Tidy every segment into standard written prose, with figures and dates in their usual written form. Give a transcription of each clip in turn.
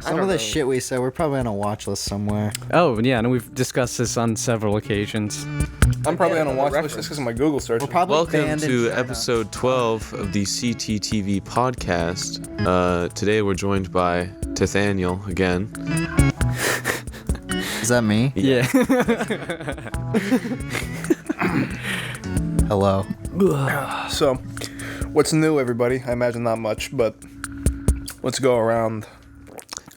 Some of the shit we said, we're probably on a watch list somewhere. Oh, yeah, and we've discussed this on several occasions. I'm probably on a watch list just because of my Google search. We're probably Welcome banned in to China. episode 12 of the CTTV podcast. Today we're joined by Nathaniel again. Is that me? Yeah. Hello. So, what's new, everybody? I imagine not much, but let's go around.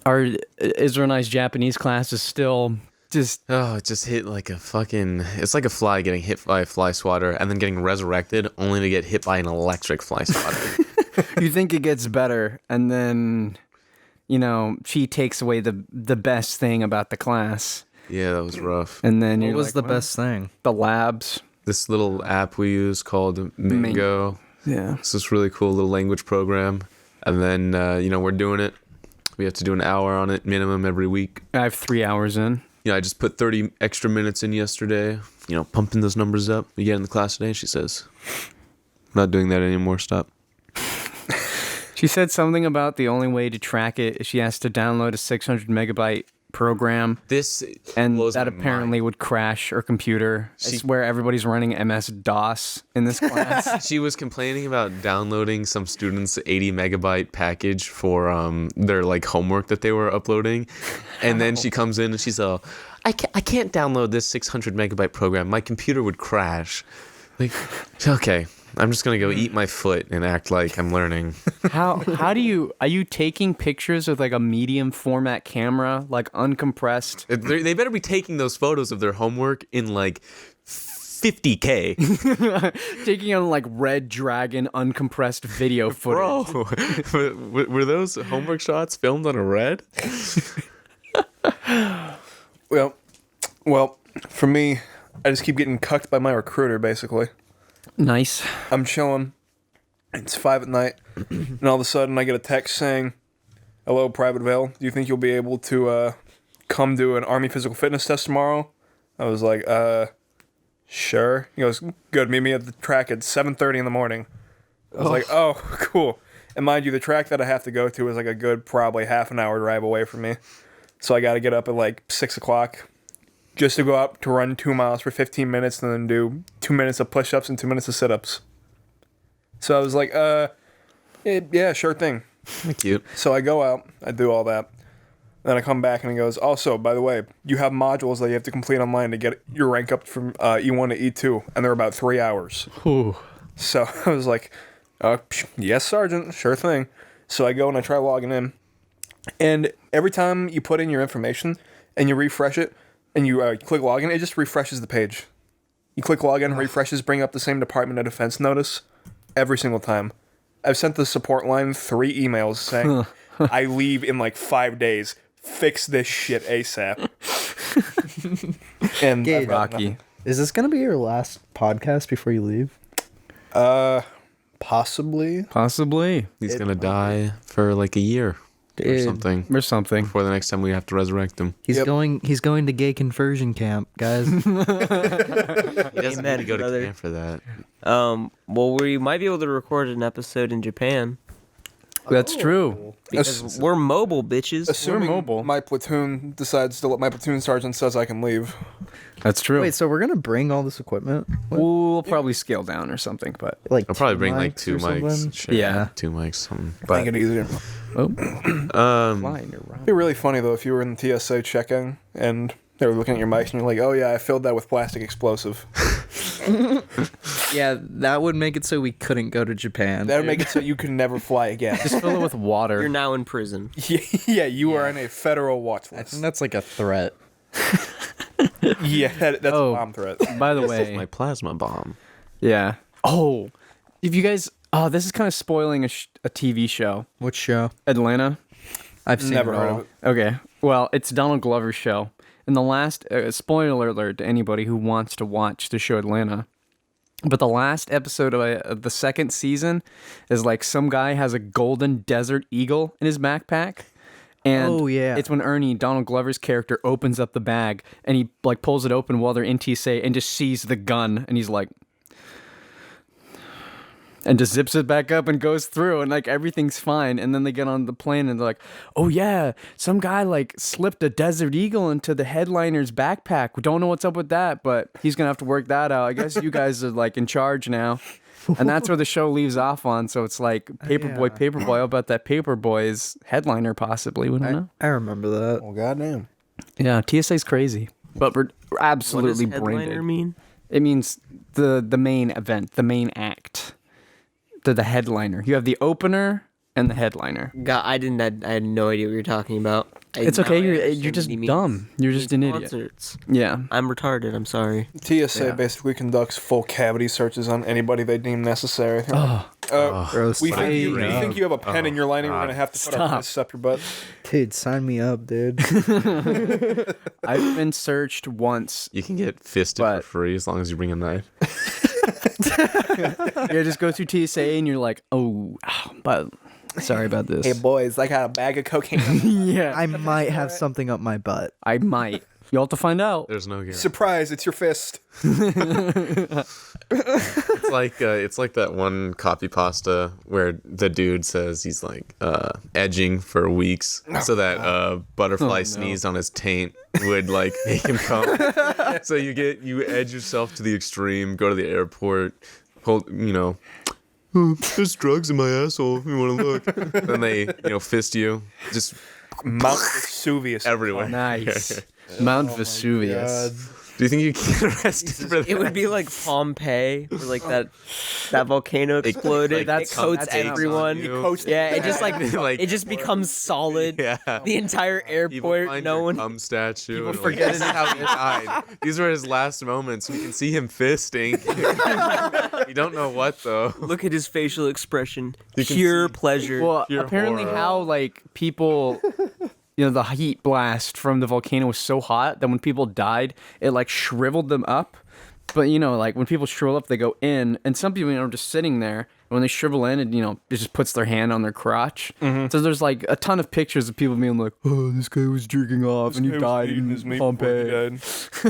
Our Israelite Japanese class is still just... Oh, it just hit like a fucking... It's like a fly getting hit by a fly swatter and then getting resurrected only to get hit by an electric fly swatter. You think it gets better, and then, you know, she takes away the best thing about the class. Yeah, that was rough. And then What you're was like, the well, best thing? the labs. This little app we use called Mango. Yeah. It's this really cool little language program. And then, we're doing it. We have to do an hour on it minimum every week. I have 3 hours in. I just put 30 extra minutes in yesterday, pumping those numbers up. We get in the class today, she says, I'm not doing that anymore, stop. She said something about the only way to track it is she has to download a 600 megabyte program. This And blows that my apparently mind. would crash her computer. It's where everybody's running MS-DOS in this class. She was complaining about downloading some students' 80 megabyte package for their homework that they were uploading. And then she comes in and she's all, I can't download this 600 megabyte program. My computer would crash. Okay, I'm just going to go eat my foot and act like I'm learning. How do you... Are you taking pictures with a medium format camera, uncompressed? They better be taking those photos of their homework in 50K. Taking on Red Dragon uncompressed video footage. Bro, were those homework shots filmed on a red? Well, for me, I just keep getting cucked by my recruiter, basically. Nice. I'm chilling. It's 5 at night, and all of a sudden I get a text saying, "Hello, Private Vale. Do you think you'll be able to come do an Army physical fitness test tomorrow?" I was like, sure. He goes, "Good. Meet me at the track at 7:30 in the morning." I was like, "Oh, cool." And mind you, the track that I have to go to is a good probably half an hour drive away from me, so I got to get up at 6 o'clock. Just to go out to run 2 miles for 15 minutes and then do 2 minutes of push-ups and 2 minutes of sit-ups. So I was like, yeah, sure thing. Cute. So I go out, I do all that. Then I come back and he goes, also, by the way, you have modules that you have to complete online to get your rank up from E1 to E2, and they're about 3 hours. Ooh. So I was like, yes, Sergeant, sure thing. So I go and I try logging in. And every time you put in your information and you refresh it, and you click login, it just refreshes the page. You click login, refreshes, bring up the same Department of Defense notice every single time. I've sent the support line 3 emails saying, I leave in 5 days. Fix this shit ASAP. And Gage, Rocky. Is this going to be your last podcast before you leave? Possibly. Possibly. He's going to die for a year. Or something. Or something. Before the next time we have to resurrect him. He's going to gay conversion camp, guys. He doesn't need to go to camp for that. Well, we might be able to record an episode in Japan That's true. because we're mobile, bitches. Assuming mobile. my platoon decides to let my platoon sergeant says I can leave. That's true. Wait, so we're going to bring all this equipment? What? We'll probably scale down or something, but... I'll probably 2 bring 2 or something? mics. Shit, Yeah. 2 mics, something. Make it easier. Oh. Flying, you're right. It'd be really funny, though, if you were in the TSA check-in and they were looking at your mics and you're like, oh, yeah, I filled that with plastic explosive. Yeah, that would make it so we couldn't go to Japan. That would make it so you could never fly again. Just fill it with water. You're now in prison. Yeah, you are on a federal watch I list. think that's a threat. Yeah, that's a bomb threat. By the This way... is my plasma bomb. Yeah. Oh, if you guys... Oh, this is kind of spoiling a TV show. Which show? Atlanta. I've seen Never it heard all. of it. Okay. Well, it's Donald Glover's show. In the last... spoiler alert to anybody who wants to watch the show Atlanta. But the last episode of the second season is some guy has a golden desert eagle in his backpack. And Oh, yeah. it's when Ernie, Donald Glover's character, opens up the bag and he pulls it open while they're in TSA and just sees the gun and he's like, and just zips it back up and goes through, and like everything's fine. And then they get on the plane and they're like, oh yeah, some guy like slipped a Desert Eagle into the headliner's backpack. We don't know what's up with that, but he's gonna have to work that out. I guess you guys are like in charge now. And that's where the show leaves off on. So it's like Paperboy. How about that Paperboy's headliner possibly? We don't know. I remember that. Well, goddamn. Yeah, TSA's crazy, but we're absolutely what does brain headliner dead. mean? It means the main event, the main act, the headliner. You have the opener and the headliner. God, I had no idea what you're talking about. It's Now okay. I You're understand just what he means. dumb. You're just an idiot. Concerts. Yeah. I'm retarded. I'm sorry. TSA Yeah. basically conducts full cavity searches on anybody they deem necessary. Gross. We Sign think, me you up. think you have a pen in your lining? We're God. gonna have to put our fists up your butt. Dude, sign me up, dude. I've been searched once. You can get fisted for But- free as long as you bring a knife. You just go through TSA and you're like, oh, but sorry about this. Hey boys, I got a bag of cocaine. Yeah. I might have something up my butt. I might. You'll have to find out. There's no guarantee. Surprise! It's your fist. It's like that one copy pasta where the dude says he's like edging for weeks so that butterfly sneeze on his taint would like make him come. So you edge yourself to the extreme, go to the airport, hold there's drugs in my asshole if you want to look. Then they fist you just Mount Vesuvius. everywhere. Nice. Mount Vesuvius. Do you think you can get arrested for that? It would be like Pompeii, where like that volcano exploded. That's- it coats that's everyone. Coats Yeah, it just like Like- it just becomes solid. Yeah. The entire People airport, find no your one. cum statue. People and, like, forget this is how he died. These were his last moments. You can see him fisting. You don't know what though. Look at his facial expression. You can Pure see- pleasure. Well, Pure apparently horror. how like people the heat blast from the volcano was so hot that when people died it like shriveled them up. But like when people shrivel up they go in, and some people are just sitting there, and when they shrivel in it it just puts their hand on their crotch. So there's like a ton of pictures of people being like, oh, this guy was jerking off and he died in Pompeii.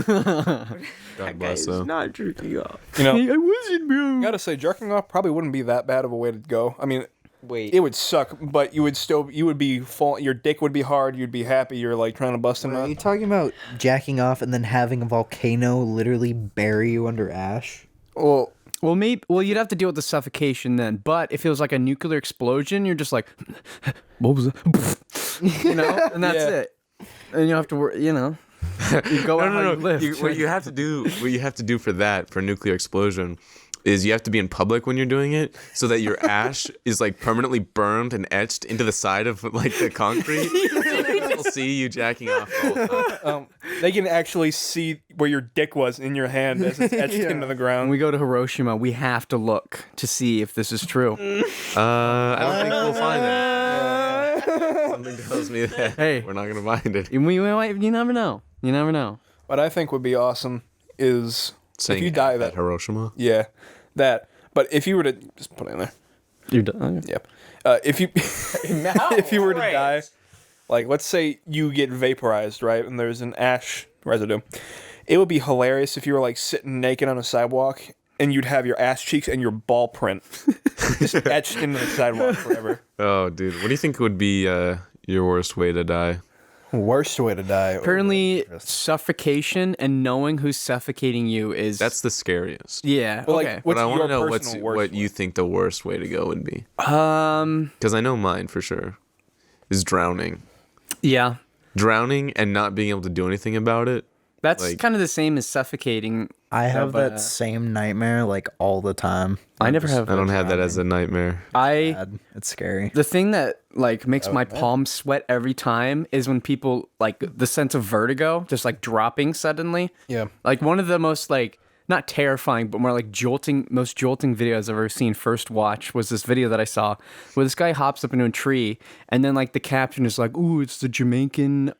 God bless It's him. not jerking off. I wasn't, bro. Gotta say, jerking off probably wouldn't be that bad of a way to go. I mean, Wait. it would suck, but you would be your dick would be hard. You'd be happy. You're like trying to bust a Are you nut. talking about jacking off and then having a volcano literally bury you under ash? Well, Well, you'd have to deal with the suffocation then. But if it was like a nuclear explosion, you're just like, what was that? And that's Yeah. it. And you don't have to worry. You go out how you live. What you have to do for that, for nuclear explosion, is you have to be in public when you're doing it, so that your ash is like permanently burned and etched into the side of like the concrete. So people see you jacking off all the time. they can actually see where your dick was in your hand as it's etched into the When ground. we go to Hiroshima, we have to look to see if this is true. I don't think we'll find it. Something tells me that Hey. we're not gonna find it. You never know. You never know. What I think would be awesome is Saying if you die at that. Hiroshima. Yeah, that. But if you were to just put it in there. You're done. Yep. If you if you were to die, like let's say you get vaporized, right, and there's an ash residue, it would be hilarious if you were like sitting naked on a sidewalk and you'd have your ass cheeks and your ball print just etched into the sidewalk forever. Oh, dude, what do you think would be your worst way to die? Worst way to die. Apparently, suffocation and knowing who's suffocating you is That's the scariest. yeah. Well, okay. like, what's But I want your to know personal worst what way? you think the worst way to go would be. Um. Because I know mine for sure is drowning. Yeah. Drowning and not being able to do anything about it. That's Like- kind of the same as suffocating. I have but, that same nightmare like all the time. I never have. I don't have that as a nightmare. It's scary. The thing that like makes my palms sweat every time is when people like the sense of vertigo, just like dropping suddenly. Yeah. Like one of the most like not terrifying, but more like most jolting videos I've ever seen first watch was this video that I saw where this guy hops up into a tree and then like the caption is like, "Ooh, it's the Jamaican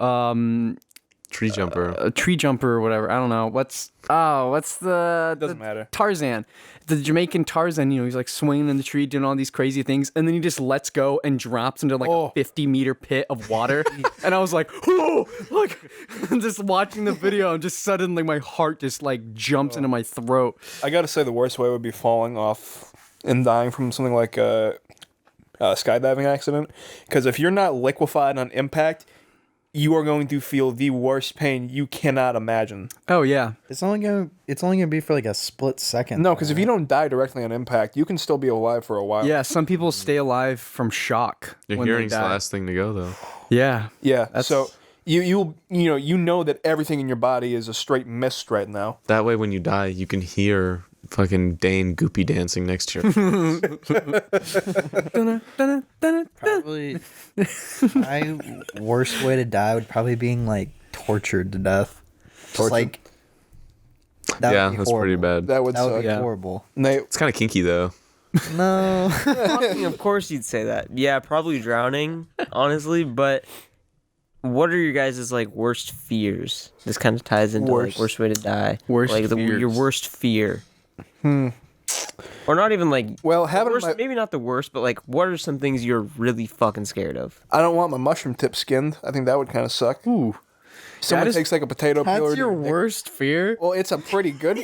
Tree jumper. a tree jumper or whatever." I don't know. What's the Doesn't matter. Tarzan. The Jamaican Tarzan, he's like swinging in the tree, doing all these crazy things, and then he just lets go and drops into like a 50-meter pit of water. And I was like, "Whoa!" Like, just watching the video, and just suddenly my heart just like jumps into my throat. I gotta say the worst way would be falling off and dying from something like a skydiving accident. Because if you're not liquefied on impact, you are going to feel the worst pain you cannot imagine. Oh yeah. It's only gonna be for like a split second. No, because if you don't die directly on impact, you can still be alive for a while. Yeah, some people stay alive from shock. Your when they hearing's the die. last thing to go, though. Yeah. Yeah. So you know that everything in your body is a straight mist right now. That way, when you die, you can hear fucking Dane goopy dancing next to you. Probably my worst way to die would probably being like tortured to death. Just like that Yeah, would be that's pretty horrible. bad. That would That would suck. be Yeah. horrible. Nate, It's kind of kinky, though. No. I mean, of course you'd say that. Yeah, probably drowning, honestly, but what are your guys' like worst fears? This kind of ties into Worst. like worst way to die. Worst like your fears. worst fear. Or not even like well, having worst, my, maybe not the worst, but like what are some things you're really fucking scared of? I don't want my mushroom tip skinned. I think that would kind of suck. Ooh. Someone That is- takes like a potato peeler. That's to your dick. worst fear? Well, it's a pretty good.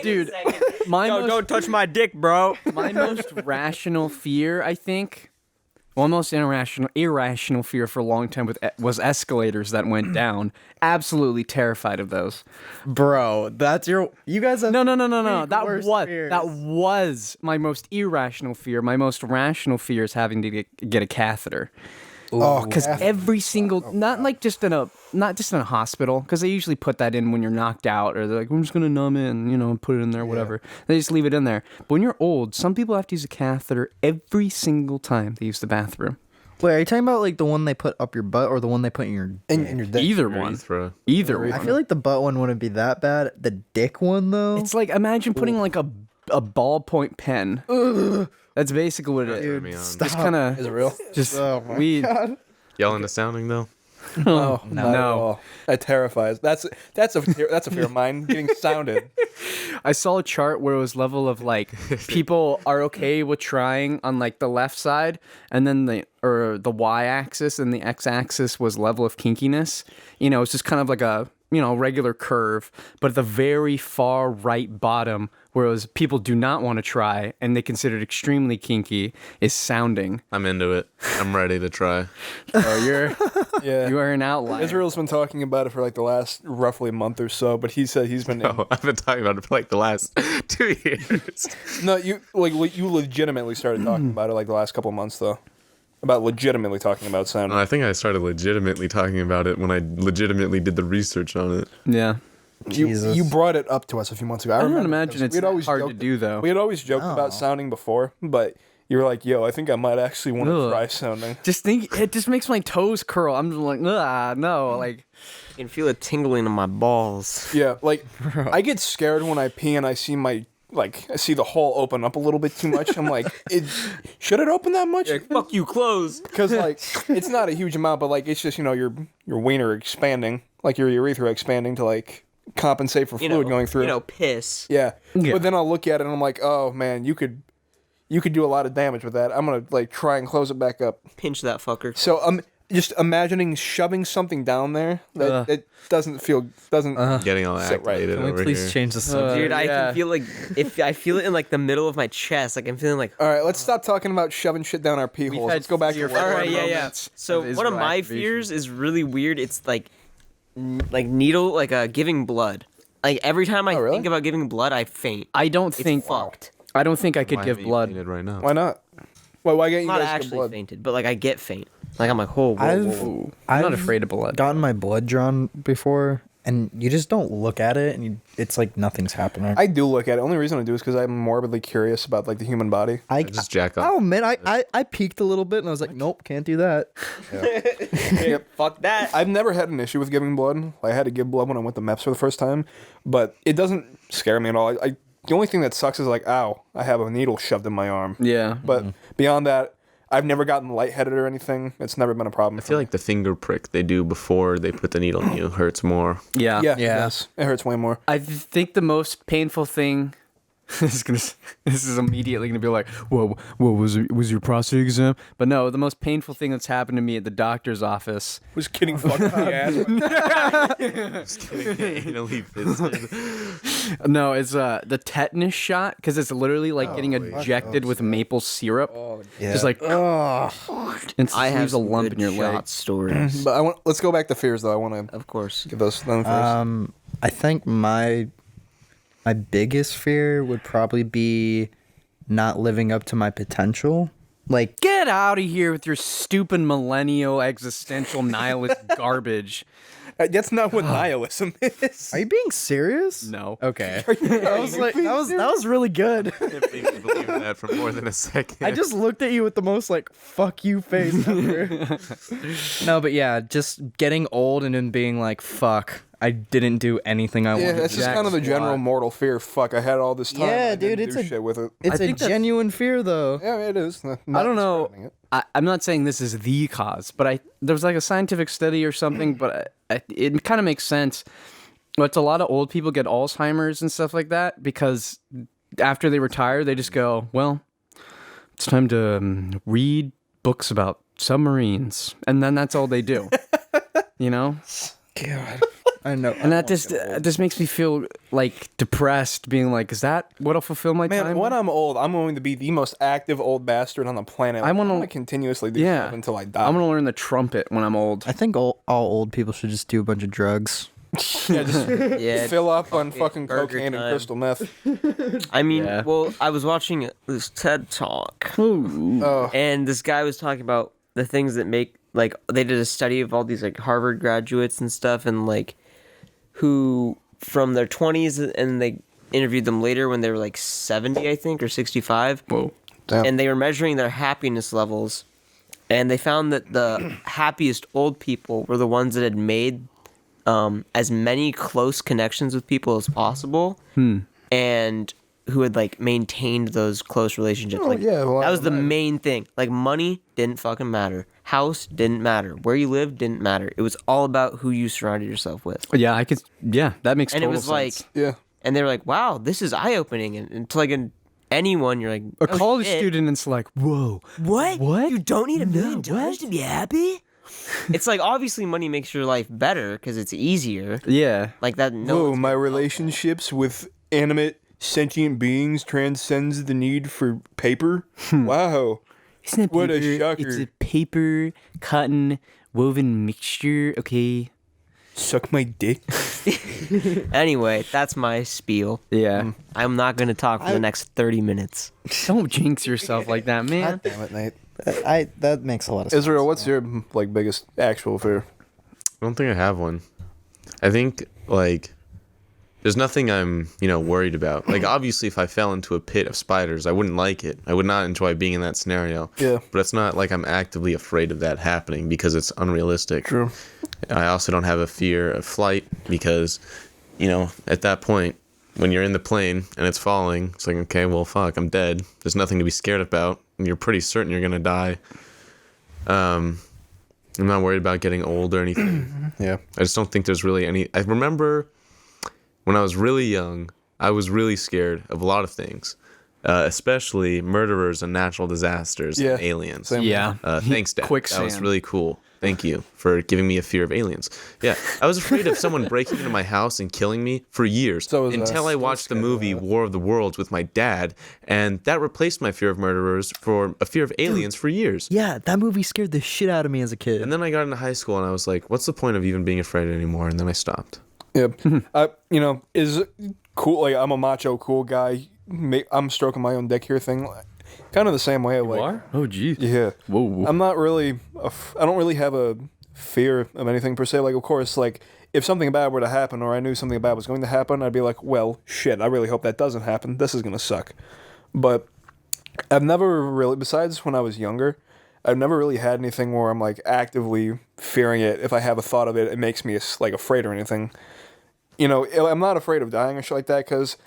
Dude, my Yo, most, don't touch my dick, bro. my most rational fear, I think, well, most irrational fear for a long time was escalators that went down. Absolutely terrified of those. Bro, that's you guys have No. big That worst was fears. that was my most irrational fear. My most rational fear is having to get a catheter. Oh, Because every single, not just in a hospital, because they usually put that in when you're knocked out, or they're like, I'm just gonna numb it and and put it in there, whatever. They just leave it in there. But when you're old, some people have to use a catheter every single time they use the bathroom. Wait, are you talking about like the one they put up your butt or the one they put in your in your dick. Either Your one, urethra. either one. I feel like the butt one wouldn't be that bad. The dick one though. It's like imagine putting like a ballpoint pen. That's basically what it is. Me on. Just kind Is of it real? just Oh my weed. Yelling to sounding, though. Oh no. not at all. That terrifies. That's a fear of mine. Getting sounded. I saw a chart where it was level of like people are okay with trying on like the left side, and then the y-axis and the x-axis was level of kinkiness. It's just kind of like a regular curve, but at the very far right bottom, where it was people do not want to try and they consider it extremely kinky, is sounding. I'm into it. I'm ready to try. Oh, Yeah. you are an outlier. Israel's been talking about it for like the last roughly month or so, but he said he's been. Oh, I've been talking about it for like the last 2 years. No, you legitimately started talking about it like the last couple of months though. About legitimately talking about sound. I think I started legitimately talking about it when I legitimately did the research on it. Yeah. Jesus. You brought it up to us a few months ago. I don't remember, imagine because it's we'd always hard to joked- do though. We had always joked about sounding before, but you were like, "Yo, I think I might actually want to Ugh. try sounding." Just think, it just makes my toes curl. I'm just like, no, like. I can feel it tingling in my balls. Yeah, like I get scared when I pee and I see I see the hole open up a little bit too much. I'm like, should it open that much? Fuck you, close. Because like it's not a huge amount, but like it's just your wiener expanding, like your urethra expanding to like compensate for fluid going through. Piss. Yeah. Yeah. But then I'll look at it and I'm like, oh man, you could do a lot of damage with that. I'm gonna like try and close it back up. Pinch that fucker. So just imagining shoving something down there that doesn't Getting all Sit right. activated Can we over please here. change the subject? Dude, I yeah. can feel like if I feel it in like the middle of my chest, like I'm feeling like. All right, let's stop talking about shoving shit down our pee holes. Let's go back to your work. All right, Four yeah. moments So of one of Israel my activation. fears is really weird. It's like needle, like giving blood. Like every time I really? think about giving blood, I faint. I don't It's think fucked. I don't think I could Why give haven't you blood. fainted right now? Why not? Why can't I'm you not guys get actually blood? fainted, but like I get faint. Like I'm like, whoa, whoa, whoa. I'm not I've afraid of blood. Gotten my blood drawn before, and you just don't look at it, and it's like nothing's happening. I do look at it. The only reaon I do is because I'm morbidly curious about like the human body. I Just jack off. I'll admit, I peeked a little bit, and I was like, nope, can't do that. Yep. Fuck that. I've never had an issue with giving blood. I had to give blood when I went to MEPS for the first time, but it doesn't scare me at all. The only thing that sucks is like, ow, I have a needle shoved in my arm. Yeah. But beyond that, I've never gotten lightheaded or anything. It's never been a problem. I feel like the finger prick they do before they put the needle in you hurts more. Yeah. yeah, yes, it hurts way more. I think the most painful thing This is immediately gonna be like, whoa, was your prostate exam? But no, the most painful thing that's happened to me at the doctor's office. Was getting fucked in the ass. Just kidding. Anally fisted. No, it's the tetanus shot because it's literally like getting injected with maple syrup. Yeah. Just like, and I have leaves a lump in your shot leg. stories. But let's go back to fears though. I want to Of course. get those done first. I think my biggest fear would probably be not living up to my potential. Like, Get out of here with your stupid millennial existential nihilist garbage. That's not what nihilism is. are you being serious? No. Okay. I was like, that was really good. Can't make me believe that for more than a second. I just looked at you with the most like fuck you face ever. No, but yeah, just getting old and then being like, fuck, I didn't do anything I Yeah, wanted that's to just do. kind of the general mortal fear. Fuck, I had all this time. Yeah, I didn't dude, it's do a- shit with it. It's I a think that's- genuine fear though. Yeah, it is. I don't know. I'm not saying this is the cause, but there was like a scientific study or something, but it kind of makes sense. But a lot of old people get Alzheimer's and stuff like that because after they retire, they just go, well, it's time to read books about submarines. And then that's all they do, you know? God. I know. And that just makes me feel like depressed, being like, is that what'll fulfill my Man, time? when I'm old, I'm going to be the most active old bastard on the planet. I I'm wanna- going to continuously do Yeah. stuff until I die. I'm going to learn the trumpet when I'm old. I think all old people should just do a bunch of drugs. Yeah, just Yeah. fill up on fucking burger cocaine time. and crystal meth. I mean, Yeah. well, I was watching this TED Talk, Oh, and this guy was talking about the things that make, like, they did a study of all these, like, Harvard graduates and stuff, and, like, who from their 20s, and they interviewed them later when they were, like, 70, I think, or 65. Whoa. damn. And they were measuring their happiness levels, and they found that the happiest old people were the ones that had made as many close connections with people as possible, and who had like maintained those close relationships. Like, yeah, well, that was the main thing. Like, money didn't fucking matter, house didn't matter, where you lived didn't matter. It was all about who you surrounded yourself with. Yeah, yeah, that makes And it total was like, sense. yeah. and they were like, wow, this is eye-opening. And to like anyone, you're like, A "Oh, college shit. student, it's like, whoa. What? What? You don't need $1 million what? to be happy? It's like, obviously money makes your life better because it's easier. Yeah. Like that. No Whoa, one's my gonna- relationships with animate sentient beings transcends the need for paper. Wow. It's not What a shocker. It's a paper, cotton, woven mixture, okay? Suck my dick. Anyway, that's my spiel. Yeah. I'm not gonna talk for the next 30 minutes. Don't jinx yourself like that, man. Damn it, Nate. That makes a lot of sense. Israel, what's your like biggest actual fear? I don't think I have one. I think like there's nothing I'm, worried about. Like obviously if I fell into a pit of spiders, I wouldn't like it. I would not enjoy being in that scenario. Yeah. But it's not like I'm actively afraid of that happening because it's unrealistic. True. I also don't have a fear of flight because, at that point when you're in the plane and it's falling, it's like, okay, well, fuck, I'm dead. There's nothing to be scared about. And you're pretty certain you're going to die. I'm not worried about getting old or anything. Yeah. I just don't think there's really any. I remember when I was really young, I was really scared of a lot of things, especially murderers and natural disasters Yeah. and aliens. Same. Yeah. Thanks, Dad. That was Quicksand. really cool. Thank you for giving me a fear of aliens. Yeah, I was afraid of someone breaking into my house and killing me for years So was I. until I Still watched the scared of movie that. War of the Worlds with my dad, and that replaced my fear of murderers for a fear of aliens for years. Yeah, that movie scared the shit out of me as a kid. And then I got into high school and I was like, what's the point of even being afraid anymore? And then I stopped. Yeah. Is cool. Like I'm a macho cool guy. I'm stroking my own dick here thing. Kind of the same way. Like, Oh, geez. yeah. Whoa. I'm not really. I don't really have a fear of anything per se. Like, of course, like if something bad were to happen, or I knew something bad was going to happen, I'd be like, well, shit. I really hope that doesn't happen. This is gonna suck. But I've never really, besides when I was younger, I've never really had anything where I'm like actively fearing it. If I have a thought of it, it makes me like afraid or anything. I'm not afraid of dying or shit like that because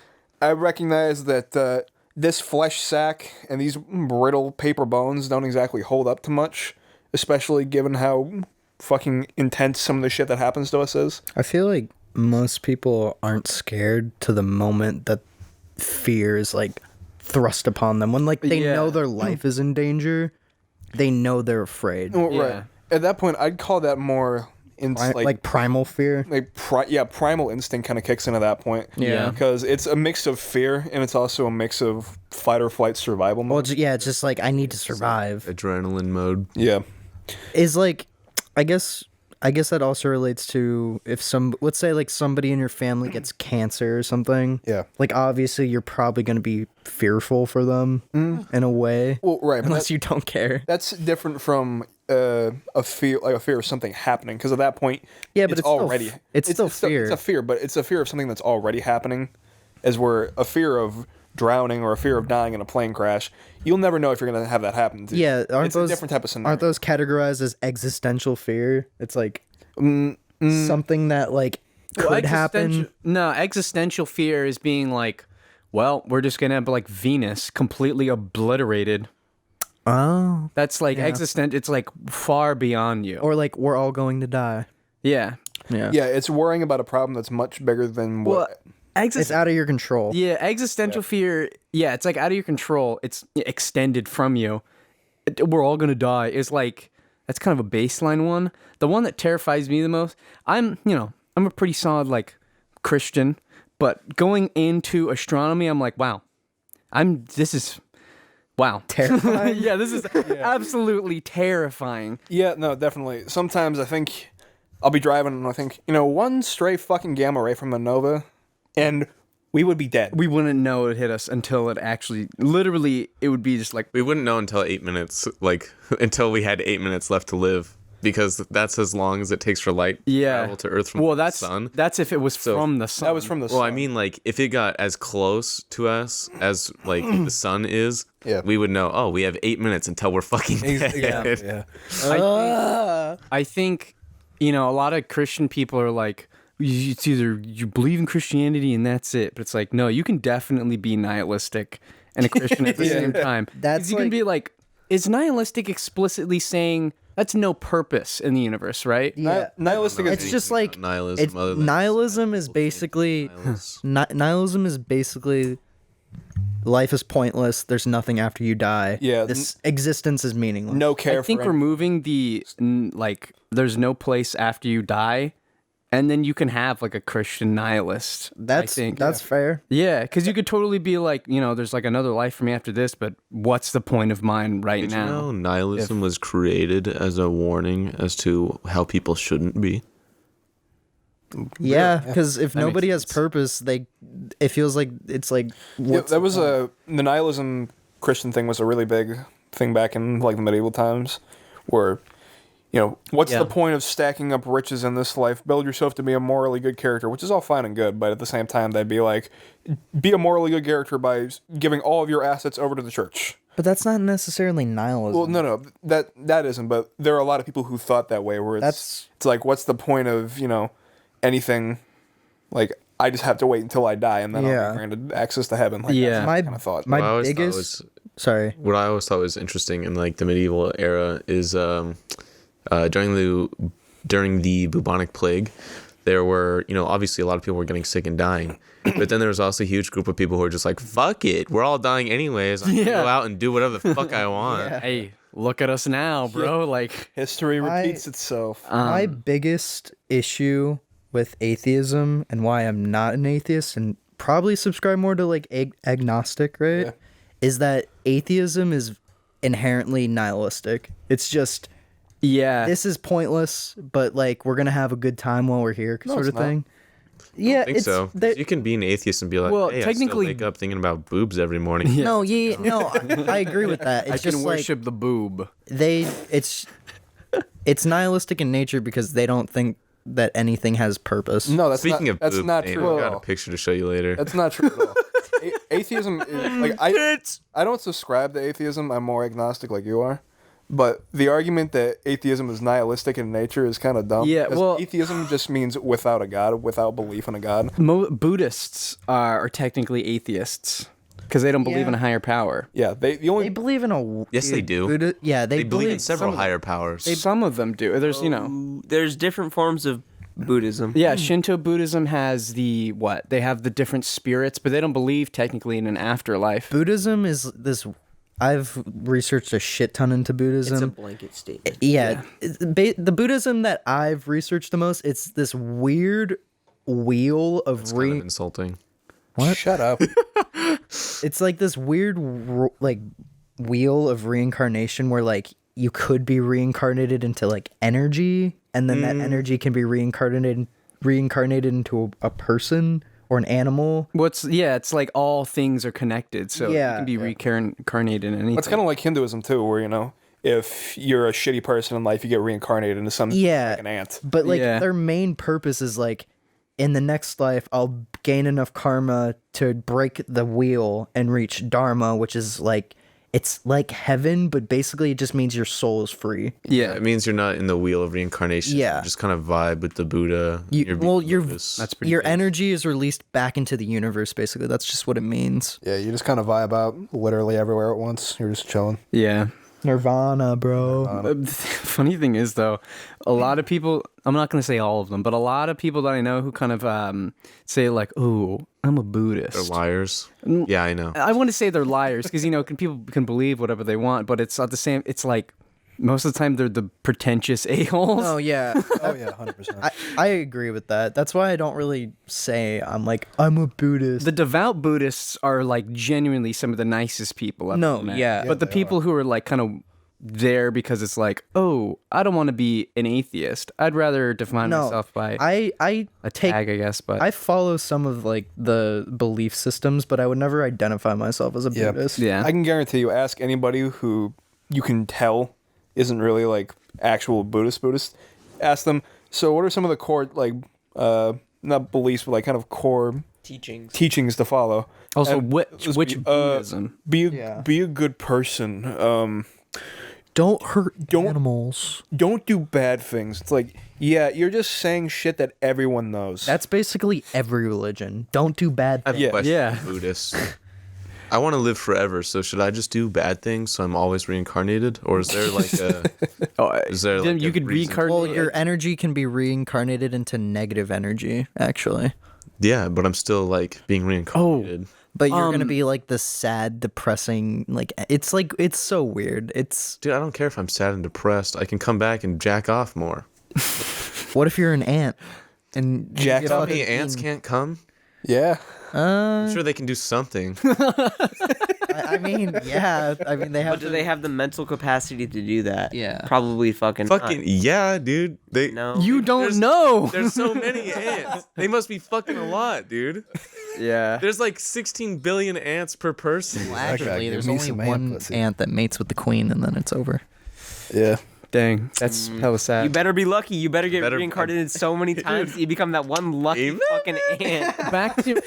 I recognize that this flesh sack and these brittle paper bones don't exactly hold up to much, especially given how fucking intense some of the shit that happens to us is. I feel like most people aren't scared to the moment that fear is like thrust upon them. When like they Yeah. know their life is in danger, they know they're afraid. Well, Yeah. right. At that point, I'd call that more Like primal fear. primal instinct kind of kicks in at that point. Yeah. Because it's a mix of fear and it's also a mix of fight or flight survival Well, mode. it's just like I need to survive. Adrenaline mode. Yeah. Is like, I guess that also relates to if let's say like somebody in your family gets cancer or something. Yeah. Like obviously you're probably going to be fearful for them in a way. Well, right. but Unless you don't care. that's different from a fear of something happening, because at that point, Yeah, but it's still already still fear. It's a fear, but it's a fear of something that's already happening, as where a fear of drowning or a fear of dying in a plane crash. You'll never know if you're gonna have that happen to you. Yeah, it's a different type of scenario. Aren't those categorized as existential fear? It's like something that like could happen. No, existential fear is being like, well, we're just gonna have like Venus completely obliterated. Oh. That's like it's like far beyond you. Or like we're all going to die. Yeah. Yeah. Yeah, it's worrying about a problem that's much bigger than Well, what. It's out of your control. yeah, existential fear. Yeah, it's like out of your control. It's extended from you. We're all gonna die. Is like that's kind of a baseline one. The one that terrifies me the most. I'm a pretty solid like Christian, but going into astronomy, I'm like, wow, this is wow. Terrifying. Yeah, this is absolutely terrifying. Yeah, no, definitely. Sometimes I think I'll be driving and I think, one stray fucking gamma ray from a nova, and we would be dead. We wouldn't know it hit us until it actually, literally, it would be just like, We wouldn't know until 8 minutes, like until we had 8 minutes left to live, because that's as long as it takes for light to travel to Earth from the sun. That's if it was from the sun. That was from the sun. Well, I mean, like if it got as close to us as like the sun is, we would know. Oh, we have 8 minutes until we're fucking dead. Yeah. I think, a lot of Christian people are like, it's either you believe in Christianity and that's it. But it's like, no, you can definitely be nihilistic and a Christian at the same time. 'Cause you can be like, is nihilistic explicitly saying that's no purpose in the universe, right? Yeah. Nihilistic It's just like nihilism. Other than nihilism is basically nihilism is basically life is pointless. There's nothing after you die. Yeah, This existence is meaningless. no care I think for removing the there's no place after you die, and then you can have like a Christian nihilist. I think. That's fair. Yeah, because you could totally be like, there's like another life for me after this, but what's the point of mine right Did now? you know nihilism was created as a warning as to how people shouldn't be? Yeah, because if nobody has purpose, it feels like it's like that was the nihilism Christian thing was a really big thing back in like the medieval times, where what's the point of stacking up riches in this life? Build yourself to be a morally good character, which is all fine and good, but at the same time they'd be like, be a morally good character by giving all of your assets over to the church. But that's not necessarily nihilism. Well, no, that isn't, but there are a lot of people who thought that way, where it's like, what's the point of anything? Like, I just have to wait until I die and then I'll be granted access to heaven. Like, Yeah. that's my kind of thought. What I my always thought biggest was- sorry. What I always thought was interesting in like the medieval era is during the bubonic plague, there were obviously a lot of people were getting sick and dying, but then there was also a huge group of people who were just like, fuck it, we're all dying anyways. I can go out and do whatever the fuck I want. Hey, look at us now, bro. Like, History repeats itself. My biggest issue with atheism and why I'm not an atheist and probably subscribe more to like agnostic, right? Yeah. Is that atheism is inherently nihilistic. It's just yeah. this is pointless, but like we're gonna have a good time while we're here, sort it's of not. thing. Yeah, I think it's so. You can be an atheist and be like, Well, hey, technically- I still wake up thinking about boobs every morning. no, I agree with that. It's I just can like worship the boob. it's nihilistic in nature because they don't think that anything has purpose. No, that's Speaking not, of that's boobs, not Dana, true I at got a all. picture to show you later. That's not true at all. Atheism is, like, I don't subscribe to atheism. I'm more agnostic like you are. But the argument that atheism is nihilistic in nature is kind of dumb. Yeah, because well- atheism just means without a god, without belief in a god. Buddhists are technically atheists because they don't believe Yeah. in a higher power. Yeah, the They only believe in a Yes, they do. Buddha, yeah, They believe in several higher powers. Some of them do. There's, There's different forms of Buddhism. Yeah, Shinto Buddhism has the what? They have the different spirits, but they don't believe technically in an afterlife. Buddhism is this. I've researched a shit ton into It's a Buddhism. blanket statement. Yeah, the Buddhism that I've researched the most, it's this weird wheel of It's kind of insulting. What? Shut up. It's like this weird like wheel of reincarnation where like you could be reincarnated into like energy, and then that energy can be reincarnated into a person or an animal. It's like all things are connected, so Yeah, you can be reincarnated in anything. It's kind of like Hinduism too, where if you're a shitty person in life, you get reincarnated into some like an ant. But like Yeah. their main purpose is like, in the next life, I'll gain enough karma to break the wheel and reach Dharma, which is like, it's like heaven, but basically it just means your soul is free. yeah. It means you're not in the wheel of reincarnation. Yeah. You just kind of vibe with the Buddha. You're That's pretty your good. energy is released back into the universe. Basically, that's just what it means. Yeah, you just kind of vibe out literally everywhere at once. You're just chilling. Yeah. Nirvana, bro. Funny thing is, though, a lot of people, I'm not going to say all of them, but a lot of people that I know who kind of say, like, oh, I'm a Buddhist. They're liars. Yeah, I know. I want to say they're liars because, people can believe whatever they want, but it's not the same. It's like most of the time they're the pretentious a-holes. Oh, yeah. Oh yeah, 100%. I agree with that. That's why I don't really say I'm a Buddhist. The devout Buddhists are like genuinely some of the nicest people I've No, ever met. yeah. But the people who are like kind of there because it's like, oh, I don't want to be an atheist. I'd rather define myself by I a tag, I guess. But I follow some of like the belief systems, but I would never identify myself as a Buddhist. yeah. I can guarantee you, ask anybody who you can tell isn't really like actual Buddhist. Ask them, so what are some of the core, like, not beliefs, but like kind of core teachings to follow? Also, And which Buddhism? Be a good person. Don't hurt animals. Don't do bad things. It's like, yeah, you're just saying shit that everyone knows. That's basically every religion. Don't do bad I have things. a question Yeah. for Buddhists. I want to live forever, so should I just do bad things so I'm always reincarnated? Or is there like a... is there Then like you a could reason? reincarnate. Well, your energy can be reincarnated into negative energy, actually. Yeah, but I'm still like being reincarnated. But you're gonna be like the sad, depressing, like it's so weird. It's Dude, I don't care if I'm sad and depressed. I can come back and jack off more. what if you're an ant and Jack you off? fucking- Hey, ants can't come? Yeah. I'm sure they can do something. I mean, yeah. I mean, they have. But do they have the mental capacity to do that? Yeah. Probably fucking. Fucking not. yeah, dude. They No. You don't There's- know. There's so many ants. They must be fucking a lot, dude. Yeah. There's like 16 billion ants per person. Actually, give there's me only some ant one pussy. ant that mates with the queen, and then it's over. Yeah. Dang, that's hella sad. You better be lucky. You better get Better- reincarnated so many times that you become that one lucky Amen. fucking ant. Back to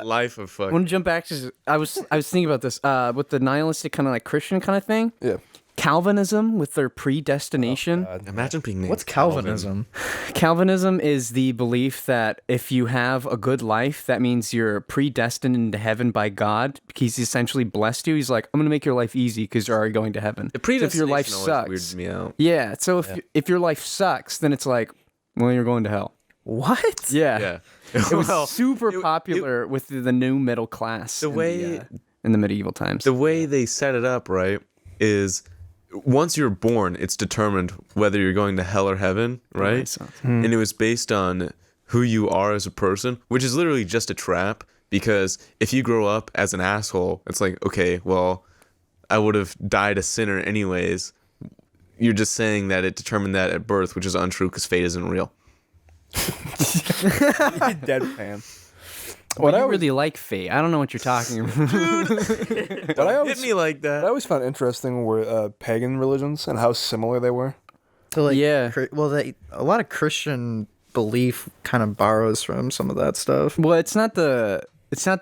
Life of I fuck. want to jump back to I was thinking about this with the nihilistic kind of like Christian kind of thing. Yeah. Calvinism with their predestination. Imagine being named What's Calvinism? Calvinism is the belief that if you have a good life, that means you're predestined into heaven by God. He's essentially blessed you. He's like, I'm going to make your life easy because you're already going to heaven. The So if your life predestination always sucks, weirds me out. yeah. So if your life sucks, then it's like, well, you're going to hell. What? Yeah. Yeah. It was Well, super popular with the new middle class. The way in the medieval times. the way they set it up, right, is once you're born, it's determined whether you're going to hell or heaven, right? sense. And it was based on who you are as a person, which is literally just a trap. Because if you grow up as an asshole, it's like, okay, well, I would have died a sinner anyways. You're just saying that it determined that at birth, which is untrue because fate isn't real. Deadpan. What I really like fate. I don't know what you're talking about. What I Hit always, me like what I that. always found interesting were pagan religions and how similar they were. So like, Yeah. a lot of Christian belief kind of borrows from some of that stuff. Well, it's not the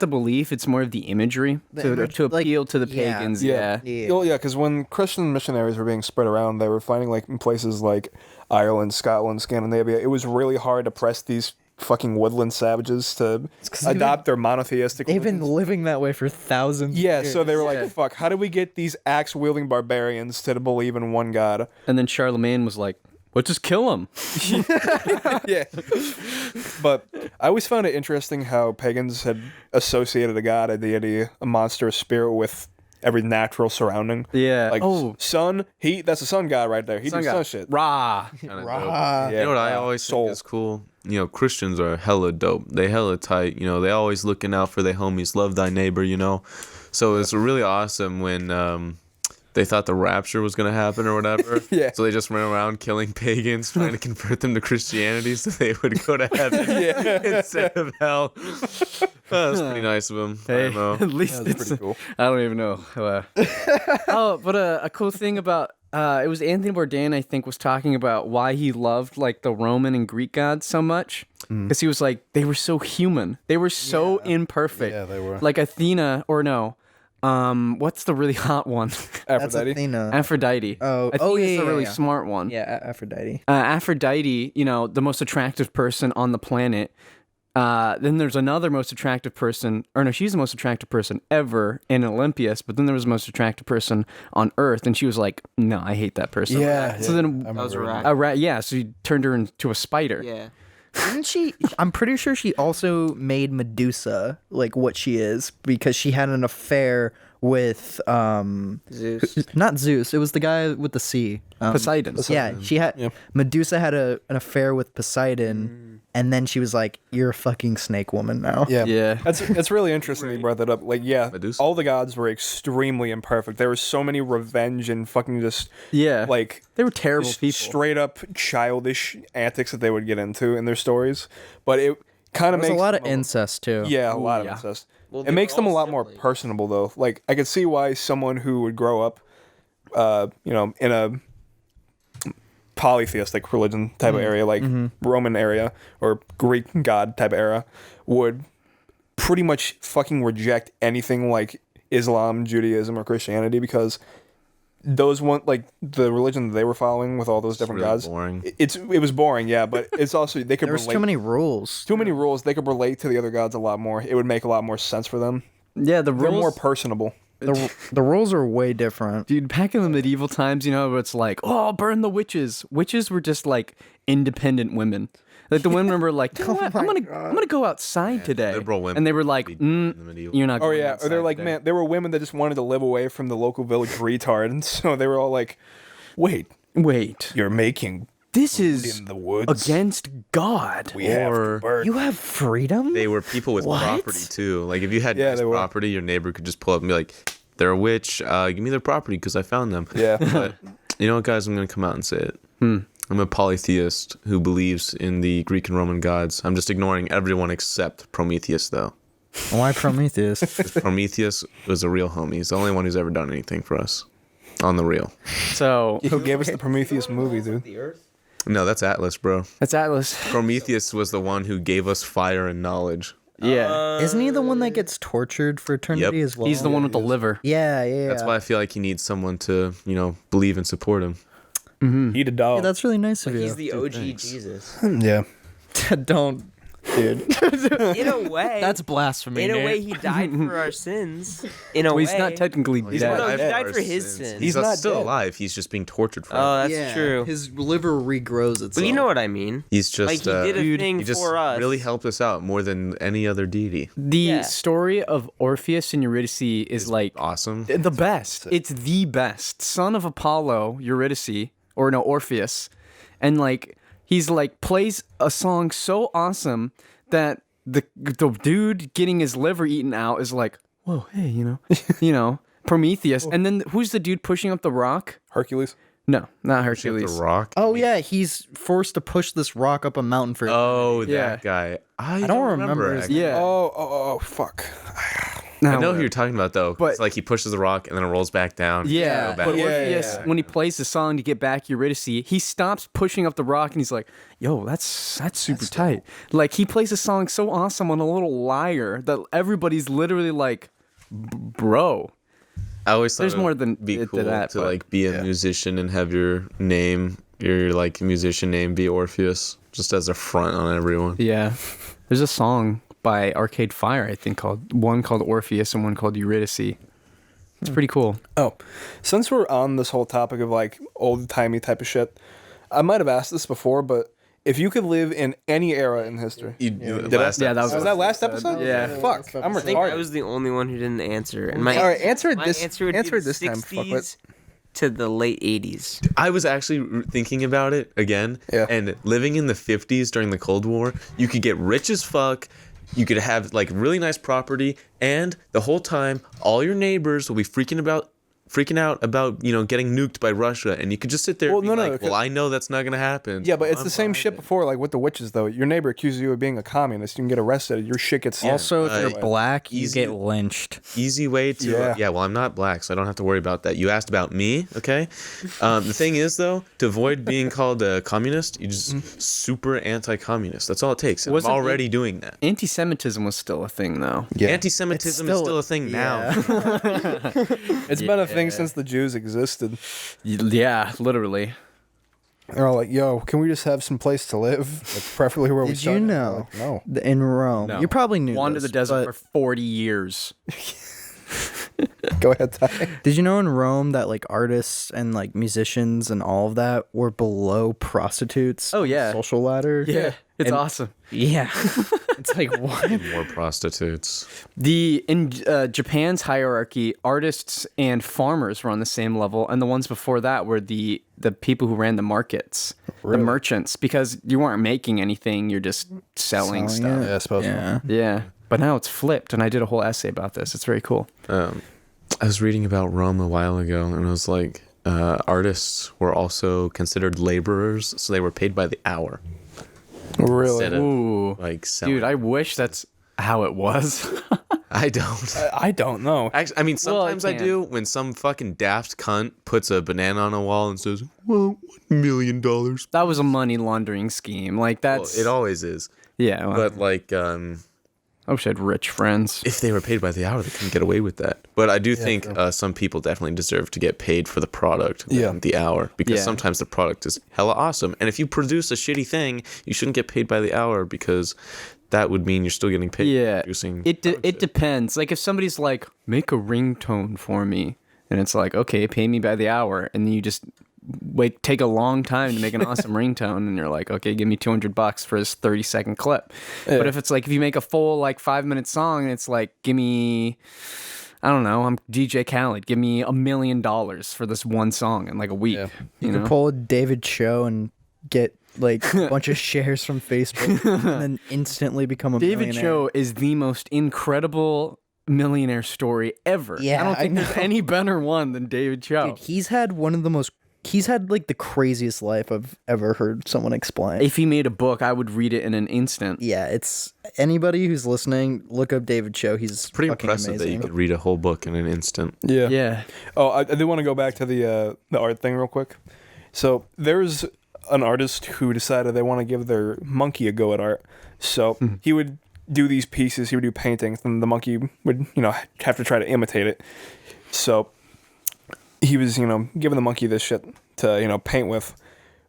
belief. It's more of the imagery to like, appeal to the yeah. pagans. Yeah. Well, yeah, because when Christian missionaries were being spread around, they were finding like in places like Ireland, Scotland, Scandinavia, it was really hard to press these fucking woodland savages to 'cause they've adopt their monotheistic. They've been religions. living that way for thousands. Yeah, of so years. they were like, "Fuck! How do we get these axe wielding barbarians to believe in one god?" And then Charlemagne was like, let's just kill him. Yeah. But I always found it interesting how pagans had associated a god, a deity, a monster, a spirit with every natural surrounding. Yeah. Like sun, heat, that's the sun god right there. He does sun shit. Ra. Kinda dope. Rah. Yeah, You know what I always soul. think is cool? You know, Christians are hella dope. They hella tight. You know, they always looking out for their homies. Love thy neighbor, you know? So it's really awesome when they thought the rapture was going to happen or whatever. Yeah. So they just ran around killing pagans, trying to convert them to Christianity so they would go to heaven instead of hell. That's pretty nice of them. I Hey, don't know. at least That's it's pretty cool. I don't even know. But a cool thing about it was Anthony Bourdain, I think, was talking about why he loved like the Roman and Greek gods so much, because he was like, they were so human, they were so imperfect. Yeah, they were. Like Athena, or no, what's the really hot one? That's Aphrodite. Athena. Aphrodite. Oh, Athena's yeah, the really yeah. smart one. Yeah, Aphrodite. Aphrodite, you know, the most attractive person on the planet. Then there's another most attractive person, or no, she's the most attractive person ever in Olympius, but then there was the most attractive person on Earth, and she was like, no, I hate that person. Yeah. So then That was a rat. a rat, yeah, so he turned her into a spider. Yeah. Didn't she? I'm pretty sure she also made Medusa like what she is because she had an affair with Zeus. not Zeus. It was the guy with the sea. Poseidon. Yeah, she had Medusa had an affair with Poseidon, and then she was like, "You're a fucking snake woman now." Yeah. Yeah. That's really interesting that you brought that up. Like, yeah, Medusa? all the gods were extremely imperfect. There was so many revenge and fucking just Yeah. like They were terrible just people. straight up childish antics that they would get into in their stories. But it kind of There's makes a lot of them incest too. yeah, a lot of yeah. incest. Well, It they makes were them a all lot more siblings. personable though. Like I could see why someone who would grow up, you know, in a polytheistic religion type of area, like Roman area or Greek god type of era, would pretty much fucking reject anything like Islam, Judaism, or Christianity because those one like the religion that they were following with all those different really gods. boring. It was boring, yeah, but it's also they could There was relate too many rules. too many rules. They could relate to the other gods a lot more. It would make a lot more sense for them. Yeah, the They're rules. more personable. The rules are way different. Dude, back in the medieval times, you know, where it's like, oh, burn the witches. Witches were just like independent women. Like the women were like, you know what? I'm gonna go outside today. liberal women And they were like, would be in the medieval. you're not. Oh going yeah, or outside they're like, today." man, there were women that just wanted to live away from the local village retard, and so they were all like, "Wait, Wait, you're making this is in the woods against God. We have Or- to burn." You have freedom. They were people with What? property too. Like if you had Yeah, nice they were. property, your neighbor could just pull up and be like, "They're a witch. Give me their property because I found them." Yeah. But you know what, guys? I'm gonna come out and say it. I'm a polytheist who believes in the Greek and Roman gods. I'm just ignoring everyone except Prometheus, though. Why Prometheus? Prometheus was a real homie. He's the only one who's ever done anything for us. On the real. So Who gave us the Prometheus movie, dude? The Earth. No, that's Atlas, bro. that's Atlas. Prometheus was the one who gave us fire and knowledge. Yeah, Isn't he the one that gets tortured for eternity Yep. as well? he's the one with the liver. Yeah, yeah. That's why I feel like he needs someone to, believe and support him. Eat a dog. Yeah, that's really nice of you. He's the OG Jesus. yeah. Don't, dude. In a way. That's blasphemy. in a Nate. way, he died for our sins. In a Well, way. he's not technically He's dead. not No, he dead. died Our for his sins. sins. He's He's not still dead. alive. He's just being tortured for Oh, it. that's Yeah, true. His liver regrows itself. But you know what I mean. He's just Like, he did a dude, thing he just for us. really helped us out more than any other deity. The Yeah. story of Orpheus and Eurydice is like Awesome. the best. It's the best. Son of Apollo, Eurydice, or no, Orpheus. And like he's like plays a song so awesome that the dude getting his liver eaten out is like, whoa, hey, Prometheus. And then who's the dude pushing up the rock? Hercules. No, not The Hercules. Rock. Oh yeah, he's forced to push this rock up a mountain for. Oh, Yeah. that guy. I don't remember his actually. Yeah. Oh, fuck. I know who you're talking about though. But- It's like he pushes the rock and then it rolls back down. Yeah, Go back. but Yeah, Orpheus, yeah. when he plays the song to get back Eurydice, he stops pushing up the rock and he's like, "Yo, that's super tight." Like he plays a song so awesome on a little lyre that everybody's literally like, "Bro." I always thought There's it more would than be it to cool that, to but- like be a musician and have your like musician name be Orpheus, just as a front on everyone. Yeah, there's a song by Arcade Fire, I think, called Orpheus and one called Eurydice. It's pretty cool. Oh, since we're on this whole topic of like old timey type of shit, I might have asked this before, but if you could live in any era in history, Last Yeah, that was that last episode? Yeah. Fuck, I'm I think I retarded. was the only one who didn't answer. And my All right, answer it my this. answer would Answer be it this the time. 60s to the late 80s. I was actually thinking about it again. Yeah. And living in the 50s during the Cold War, you could get rich as fuck. You could have like really nice property, and the whole time, all your neighbors will be freaking out about getting nuked by Russia, and you could just sit there and be well, I know that's not gonna happen. Yeah, but it's the same shit before, like with the witches, though. Your neighbor accuses you of being a communist. You can get arrested. Your shit gets... Also, if Uh, you're black, you easy- get lynched. Easy way to well, I'm not black, so I don't have to worry about that. You asked about me, okay? The thing is, though, to avoid being called a communist, you just super anti-communist. That's all it takes. And I'm Wasn't already doing that. Anti-Semitism was still a thing, though. Yeah. Anti-Semitism It's is still a thing now. It's been a thing since the Jews existed. Yeah, literally. They're all like, yo, can we just have some place to live? Like, preferably where we Did started. you We're know? like, no. In Rome, No. you probably knew Wander this, the desert but for 40 years. Go ahead, Ty. did you know in Rome that like artists and like musicians and all of that were below prostitutes? Oh, on the yeah. social ladder. Yeah, it's And- awesome. Yeah, it's like what? More prostitutes. In Japan's hierarchy, artists and farmers were on the same level, and the ones before that were the people who ran the markets, the merchants, because you weren't making anything, you're just selling stuff. Yeah, I suppose. Yeah. Yeah, but now it's flipped, and I did a whole essay about this. It's very cool. I was reading about Rome a while ago, and it was like artists were also considered laborers, so they were paid by the hour. Really? Instead of, Ooh, like selling. dude, I wish that's how it was. I don't. I don't know. Actually, I mean, sometimes I can. do when some fucking daft cunt puts a banana on a wall and says, "Well, $1 million." That was a money laundering scheme. Like Well, that's it always is. yeah. Well, But like, I wish I had rich friends. if they were paid by the hour, they couldn't get away with that. But I do think some people definitely deserve to get paid for the product than the hour, because Yeah. sometimes the product is hella awesome. And if you produce a shitty thing, you shouldn't get paid by the hour, because that would mean you're still getting paid for Yeah, producing. it depends. Like if somebody's like, make a ringtone for me, and it's like, okay, pay me by the hour, and then you just take a long time to make an awesome ringtone, and you're like, okay, give me $200 for this 30-second clip. But if it's like, if you make a full like 5-minute song, and it's like, give me, I don't know, I'm DJ Khaled, give me $1 million for this one song in like a week. You know? could pull a David show and get like a bunch of shares from Facebook, and then instantly become a David millionaire. Cho is the most incredible millionaire story ever. Yeah, I don't think there's know. any better one than David Cho. Dude, he's had like the craziest life I've ever heard someone explain. If he made a book, I would read it in an instant. Yeah, it's anybody who's listening, look up David Cho. He's Pretty fucking impressive that you amazing. could read a whole book in an instant. Yeah. Yeah. Oh, I do want to go back to the art thing real quick. So there's an artist who decided they want to give their monkey a go at art. So he would do these pieces, he would do paintings, and the monkey would, have to try to imitate it. So he was, giving the monkey this shit to, paint with.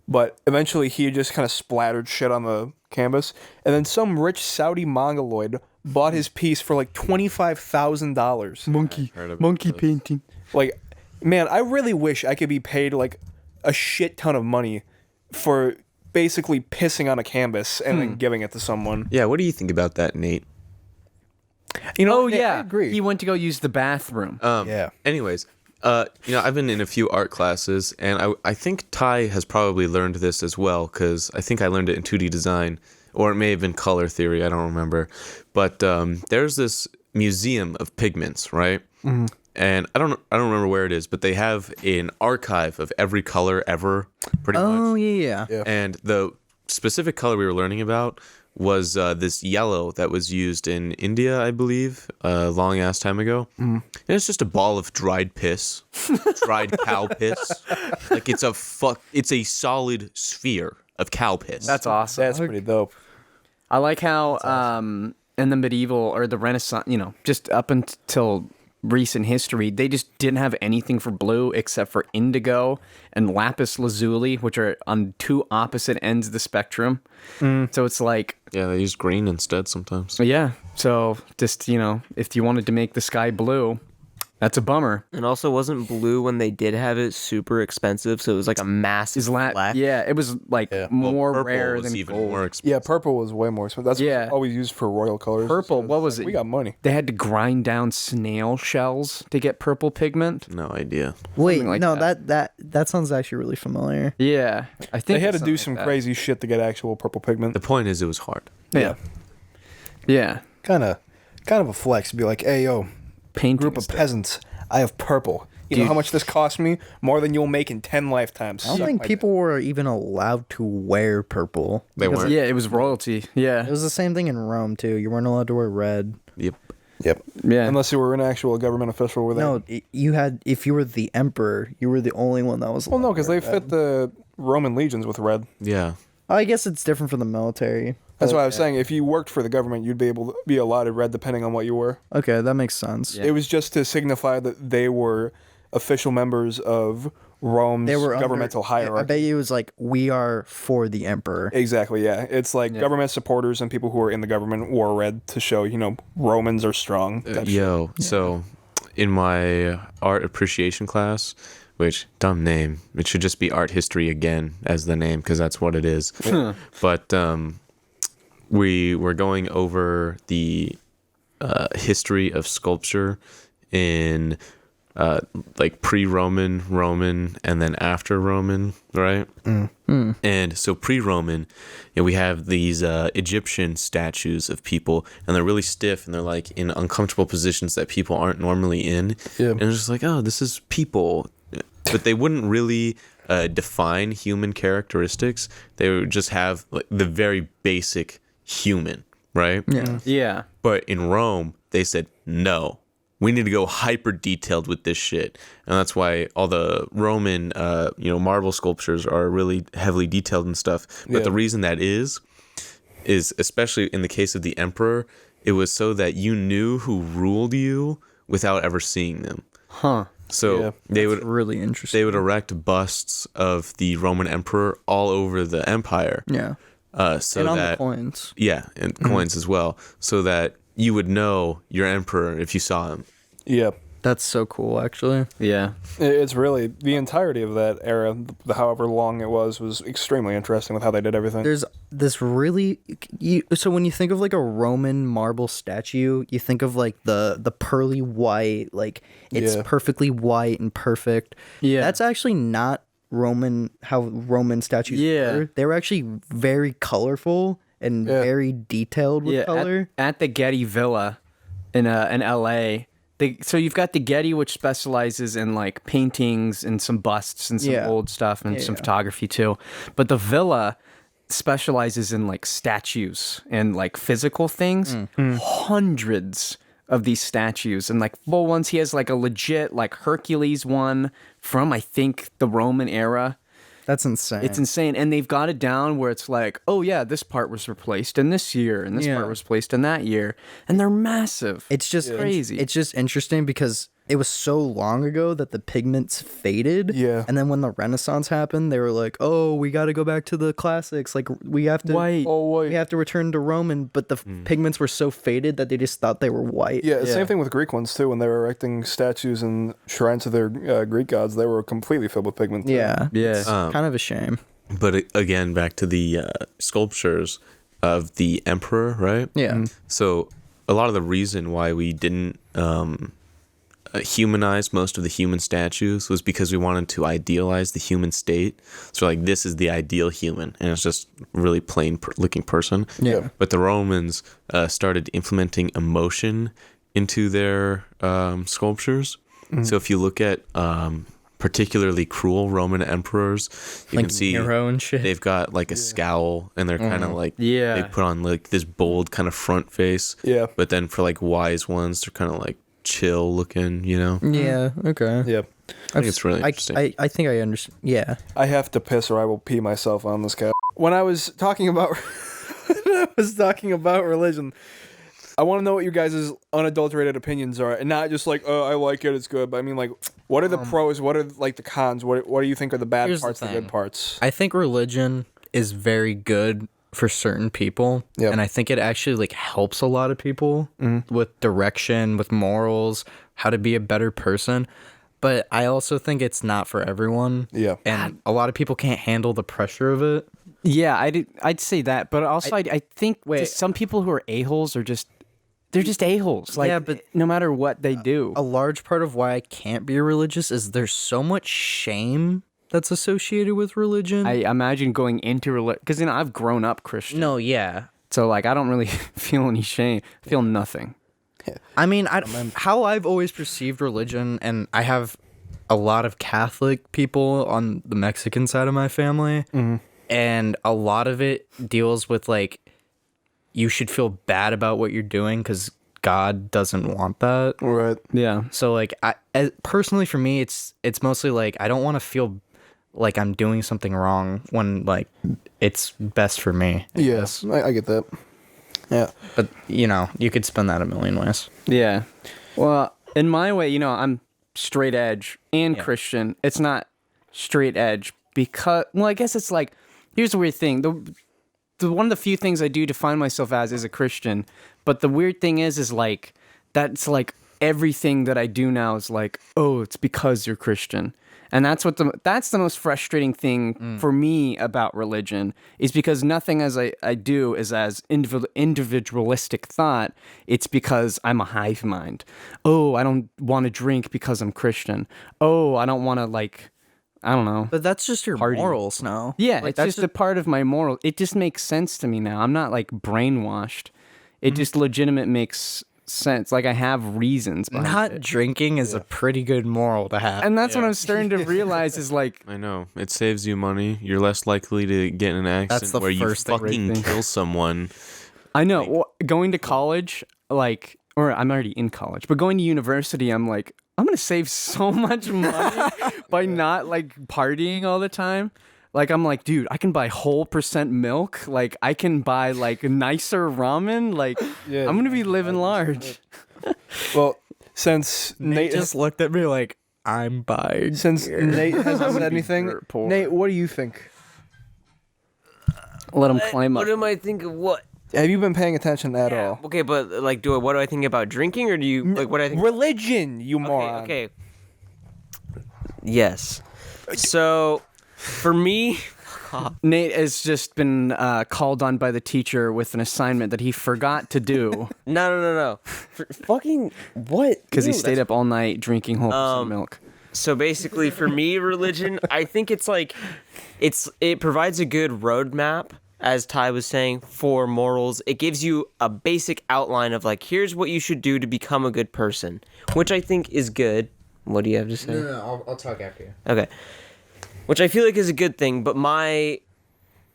But eventually he just kind of splattered shit on the canvas. And then some rich Saudi mongoloid bought his piece for like $25,000. Heard about Monkey this. painting. Like, man, I really wish I could be paid like a shit ton of money for basically pissing on a canvas and then giving it to someone. Yeah, what do you think about that, Nate? Oh, I yeah. agree. He went to go use the bathroom. Yeah. Anyways, I've been in a few art classes, and I think Ty has probably learned this as well, because I think I learned it in 2D design, or it may have been color theory, I don't remember. But there's this museum of pigments, right? Mm-hmm. And I don't remember where it is, but they have an archive of every color ever, pretty much. Oh yeah. And the specific color we were learning about was this yellow that was used in India, I believe, a long ass time ago. And it's just a ball of dried piss, dried cow piss. Like it's a solid sphere of cow piss. That's awesome. That's pretty dope. I like how in the medieval or the Renaissance, just up until recent history, they just didn't have anything for blue except for indigo and lapis lazuli, which are on two opposite ends of the spectrum. So it's like, Yeah, they use green instead sometimes. yeah. So just, if you wanted to make the sky blue, That's a bummer. And also, wasn't blue when they did have it super expensive? So it was like a massive fleck. Yeah, it was like more Purple rare was than even gold. more expensive. Yeah, purple was way more expensive. That's Yeah. always used for royal colors. Purple, So what it's was like, it? We got money. They had to grind down snail shells to get purple pigment. No idea. Wait, Something like no, that. that sounds actually really familiar. Yeah, I think They had to it's do something some like crazy shit to get actual purple pigment. The point is, it was hard. that. Yeah. Kind of a flex to be like, hey, yo, Painting group of stuff. peasants, I have purple. You know Dude. how much this cost me? More than you'll make in 10 lifetimes. I don't Suck think my people were even allowed to wear purple. They weren't. Yeah, it was royalty. Yeah. It was the same thing in Rome too. You weren't allowed to wear red. Yep. dick. Yep. Yeah. Unless you were an actual government official with No, you had if you were the emperor, you were the only one that was. Well, no, allowed because to they wear fit red. the Roman legions with red. Yeah. I guess it's different for the military. That's but- why I was saying if you worked for the government, you'd be able to be allotted red depending on what you were. Okay, that makes sense. Yeah. It was just to signify that they were official members of Rome's They were governmental I hierarchy. bet you it was like we are for the emperor. Exactly, yeah. It's like government supporters and people who are in the government wore red to show, Romans are strong. That shit. So in my art appreciation class, which dumb name, it should just be art history again as the name because that's what it is. But we were going over the history of sculpture in like pre-Roman, Roman, and then after Roman, right? And so pre-Roman, we have these Egyptian statues of people, and they're really stiff, and they're like in uncomfortable positions that people aren't normally in. Yeah. And it's just like, oh, this is people. But they wouldn't really define human characteristics. They would just have like the very basic human, right? Yeah. Yeah. But in Rome, they said, no, we need to go hyper detailed with this shit. And that's why all the Roman, marble sculptures are really heavily detailed and stuff. But Yeah. the reason that is especially in the case of the emperor, it was so that you knew who ruled you without ever seeing them. Huh. So Yeah. they would Really interesting. they would erect busts of the Roman emperor all over the empire. Yeah. So and on that the coins. yeah, and coins as well, so that you would know your emperor if you saw him. Yeah. That's so cool, actually. Yeah. It's really the entirety of that era, however long it was extremely interesting with how they did everything. There's this really so when you think of like a Roman marble statue, you think of like the pearly white, like it's Yeah. perfectly white and perfect. Yeah. That's actually not how Roman statues Yeah. were. They were actually very colorful and Yeah. very detailed with Yeah. color. At the Getty Villa in LA. So you've got the Getty, which specializes in like paintings and some busts and some Yeah. old stuff and some Yeah. photography too. But the Villa specializes in like statues and like physical things. Hundreds of these statues and like full ones. He has like a legit like Hercules one from I think the Roman era. That's insane. It's insane. And they've got it down where it's like, oh yeah, this part was replaced in this year and this Yeah. part was placed in that year. And they're massive. It's just crazy. It's just interesting because it was so long ago that the pigments faded. Yeah. And then when the Renaissance happened, they were like, "Oh, we got to go back to the classics. Like we have to White. Oh, wait. we have to return to Roman." But the pigments were so faded that they just thought they were white. Yeah, Yeah. same thing with Greek ones too. When they were erecting statues and shrines to their Greek gods, they were completely filled with pigment. too. Yeah. Yeah. It's kind of a shame. But again, back to the sculptures of the emperor, right? Yeah. So a lot of the reason why we didn't humanize most of the human statues was because we wanted to idealize the human state. So like this is the ideal human, and it's just really plain looking person. Yeah. But the Romans started implementing emotion into their sculptures. So if you look at particularly cruel Roman emperors, you Like can see Nero and shit. they've got like a scowl, and they're kind of like Yeah. they put on like this bold kind of front face. Yeah. But then for like wise ones, they're kind of like chill looking, you know. Yeah. Okay. Yeah. I think it's really interesting. I think I understand. Yeah. I have to piss or I will pee myself on this couch. When I was talking about religion, I want to know what you guys' unadulterated opinions are, and not just like, oh, I like it, it's good. But I mean, like, what are the pros? What are like the cons? What do you think are the bad Here's the parts, the thing. good parts? I think religion is very good for certain people. Yep. And I think it actually like helps a lot of people with direction, with morals, how to be a better person. But I also think it's not for everyone. Yeah. And a lot of people can't handle the pressure of it. Yeah, I'd say that, but also I think Wait. just some people who are a-holes are just they're just a-holes. Like, Yeah, but no matter what they do. A large part of why I can't be religious is there's so much shame that's associated with religion. I imagine going into religion, because I've grown up Christian. No, yeah. So like I don't really feel any shame. I feel nothing. I mean, how I've always perceived religion, and I have a lot of Catholic people on the Mexican side of my family, and a lot of it deals with like, you should feel bad about what you're doing because God doesn't want that. Right. Yeah. So like, personally for me, it's mostly like I don't want to feel like I'm doing something wrong when like it's best for me. Yes, I get that. Yeah. But you could spin that a million ways. Yeah. Well, in my way, I'm straight edge and Christian. It's not straight edge because, well, I guess it's like, here's the weird thing. The one of the few things I do define myself as is a Christian. But the weird thing is like, that's like everything that I do now is like, oh, it's because you're Christian. And that's the most frustrating thing for me about religion, is because nothing as I do is as individualistic thought. It's because I'm a hive mind. Oh, I don't want to drink because I'm Christian. Oh, I don't want to I don't know. But that's just your Party. morals now. Yeah, Like, it's that's just a part of my moral. It just makes sense to me now. I'm not like brainwashed. It just legitimate makes sense. Like I have reasons behind Not it. drinking is a pretty good moral to have. And that's what I'm starting to realize is like, I know. It saves you money. You're less likely to get in an accident the where you first thing. fucking kill someone. I know. Going to college, or I'm already in college, but going to university, I'm like, I'm going to save so much money by not partying all the time. Like, I'm like, dude, I can buy whole % milk. Like, I can buy nicer ramen. Like, Yeah. I'm going to be living large. Well, since Nate just looked at me like, I'm buying. Nate hasn't said anything, dirt poor. Nate, what do you think? Let him climb up. What am I thinking? What? Have you been paying attention at all? Okay, but what do I think about drinking, or do you what do I think? Religion, you moron. Okay. Yes. So, for me, Nate has just been called on by the teacher with an assignment that he forgot to do no. Fucking what? because he Ew, stayed up all night drinking whole % milk. So basically, for me, religion, I think it's it provides a good roadmap, as Ty was saying, for morals. It gives you a basic outline of here's what you should do to become a good person, which I think is good. What do you have to say? No, I'll talk after you. Okay. Which I feel like is a good thing, but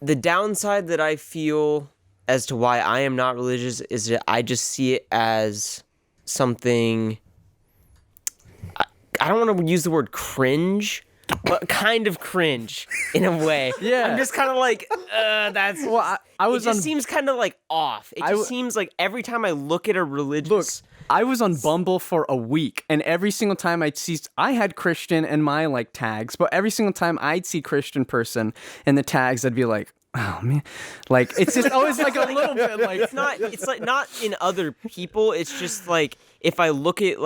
the downside that I feel as to why I am not religious is that I just see it as something. I don't want to use the word cringe, but kind of cringe in a way. Yeah. I'm just kind of that's. Well, I was it just on. seems kind of off. It just seems like every time I look at a religious. I was on Bumble for a week, and every single time I had Christian in my tags, but every single time I'd see Christian person in the tags, I'd be like, oh man, it's just always a little bit It's not in other people. It's just if I look at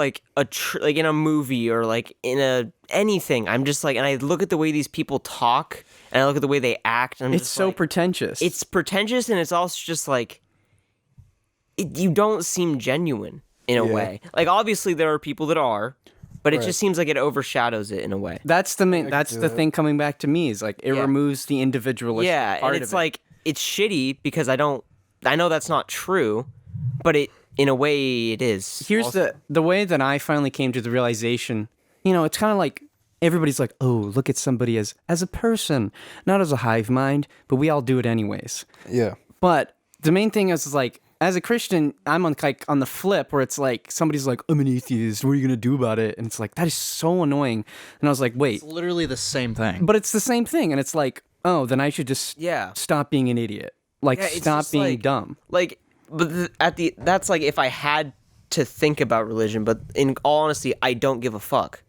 in a movie or in anything, I'm just and I look at the way these people talk and I look at the way they act, and I'm it's just so pretentious. It's pretentious, and it's also just you don't seem genuine in a way. Obviously there are people that are, but it just seems like it overshadows it in a way. That's the thing coming back to me is it removes the individualistic part and it's of it. it's shitty because I know that's not true, but in a way it is. Here's also. the way that I finally came to the realization, it's kind of everybody's oh, look at somebody as a person, not as a hive mind, but we all do it anyways. Yeah. But the main thing is as a Christian, I'm on the flip where it's somebody's I'm an atheist. What are you gonna do about it? And it's that is so annoying. And I was wait, It's literally the same thing. but it's the same thing. And it's oh, then I should just stop being an idiot. It's Stop just being dumb. That's if I had to think about religion, but in all honesty, I don't give a fuck.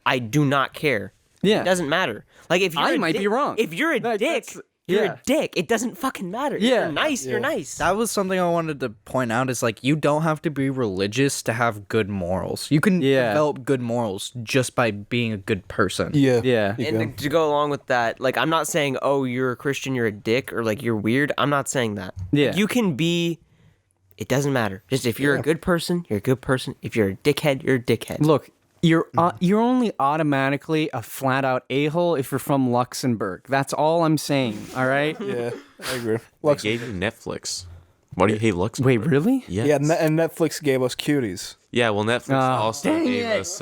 I do not care. Yeah. It doesn't matter. If you're I might be wrong. If you're a dick, you're Yeah. a dick. It doesn't fucking matter. Yeah. You're nice. You're nice. That was something I wanted to point out is like you don't have to be religious to have good morals. You can Yeah. develop good morals just by being a good person. Yeah. Yeah. You And can. to go along with that, like, I'm not saying, oh, you're a Christian, you're a dick, or like you're weird. I'm not saying that. Yeah. You can be. It doesn't matter. Just if you're a good person, you're a good person. If you're a dickhead, you're a dickhead. Look, you're only automatically a flat out a-hole if you're from Luxembourg. That's all I'm saying. All right. Yeah, I agree. They gave you Netflix. Why do you hate Luxembourg? Wait, really? Yes. Yeah, and Netflix gave us cuties. Yeah, well, Netflix also gave us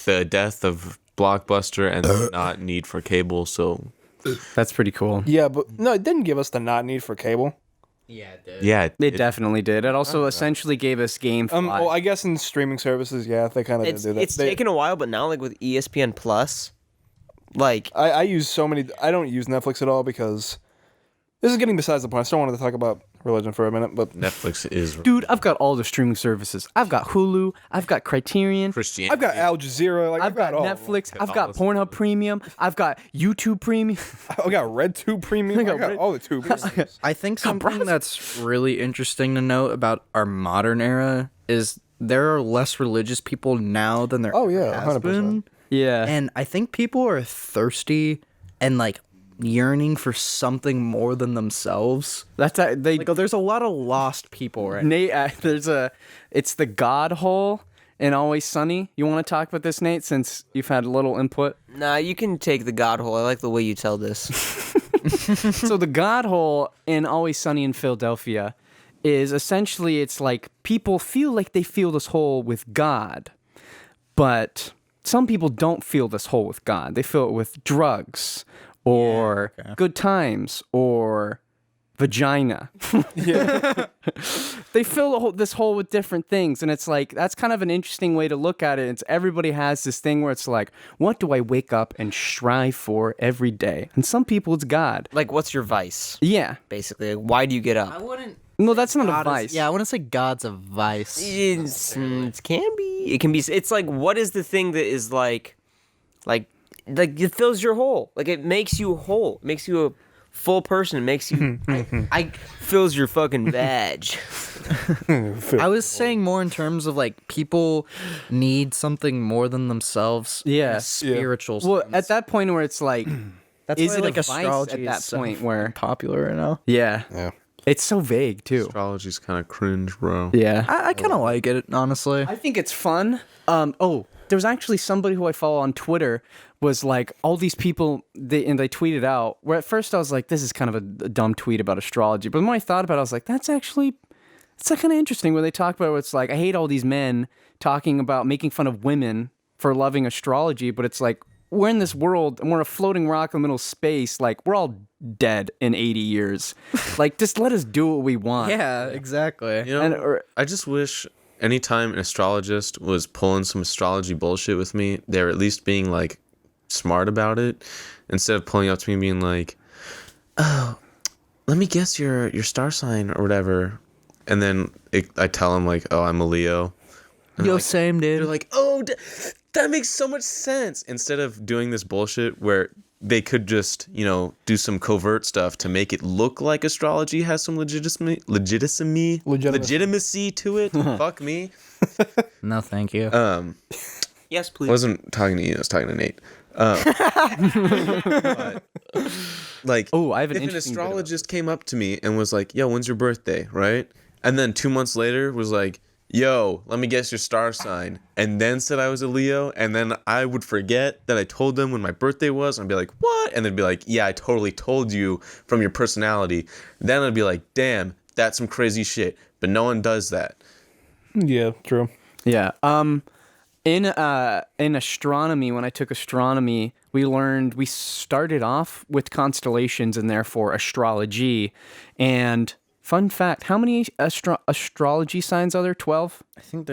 the death of Blockbuster and the not need for cable. So That's pretty cool. Yeah, but no, it didn't give us the not need for cable. Yeah, it did. yeah, It definitely did. It also essentially gave us GameFly. Well, I guess in streaming services, yeah, they kind of did do that. It's taken a while, but now like with ESPN Plus, like I use so many. I don't use Netflix at all because this is getting besides the point. I still wanted to talk about religion for a minute, but Netflix is Dude, I've got all the streaming services. I've got Hulu. I've got Criterion. Christianity. I've got Al Jazeera. Like I've got all of them. Netflix. I've got Pornhub Premium. I've got YouTube Premium. I got RedTube Premium. I got Red- all the tubes. I think something that's really interesting to note about our modern era is there are less religious people now than there Oh, yeah, has 100%. been. Yeah. And I think people are thirsty and like yearning for something more than themselves. That's they. Like, there's a lot of lost people right now. Nate, it's the God hole in Always Sunny. You want to talk about this, Nate? Since you've had a little input. nah, you can take the God hole. I like the way you tell this. So the God hole in Always Sunny in Philadelphia is essentially it's like people feel like they feel this hole with God, but some people don't feel this hole with God. They feel it with drugs or good times or vagina. They fill this hole with different things, and it's like that's kind of an interesting way to look at it. It's everybody has this thing where it's like, what do I wake up and strive for every day? And some people it's God. Like, what's your vice? Yeah. Basically, like, why do you get up? wouldn't. No, that's not a vice. Yeah, I wouldn't say God's a vice. It can be. It can be. It's like, what is the thing that is like it fills your hole. Like, it makes you whole. It makes you a full person. It makes you. I fills your fucking badge. I was saying more in terms of like people need something more than themselves. Yeah. in a spiritual. Well, sense. at that point where it's like, That's is why, it like a vice astrology at is that so point where? popular right now. Yeah. Yeah. It's so vague too. Astrology's kind of cringe, bro. Yeah. I kind of like it, honestly. I think it's fun. There's actually somebody who I follow on Twitter was like all these people they tweeted out where at first I was like, this is kind of a dumb tweet about astrology. But the more I thought about it, I was like, it's kind of interesting where they talk about it's like, I hate all these men talking about making fun of women for loving astrology, but it's like we're in this world and we're a floating rock in the middle of space, like we're all dead in 80 years. Like just let us do what we want. Yeah, exactly. You know, I just wish anytime an astrologist was pulling some astrology bullshit with me, they were at least being like smart about it instead of pulling up to me and being like, oh, let me guess your star sign or whatever. And then I tell them like, oh, I'm a Leo. And Yo, like, same, dude. they're like, oh, that makes so much sense. Instead of doing this bullshit where they could just, do some covert stuff to make it look like astrology has some legitimacy to it. Fuck me. No, thank you. Yes, please. I wasn't talking to you. I was talking to Nate. But, like, Oh, I have an if an interesting bit about astrologist came up to me and was like, yo, when's your birthday, right? And then 2 months later was like, yo, let me guess your star sign. And then said I was a Leo. And then I would forget that I told them when my birthday was. And I'd be like, what? And they'd be like, yeah, I totally told you from your personality. Then I'd be like, damn, that's some crazy shit. But no one does that. Yeah, true. Yeah. In astronomy, when I took astronomy, we started off with constellations and therefore astrology. And fun fact, how many astrology signs are there? 12? I think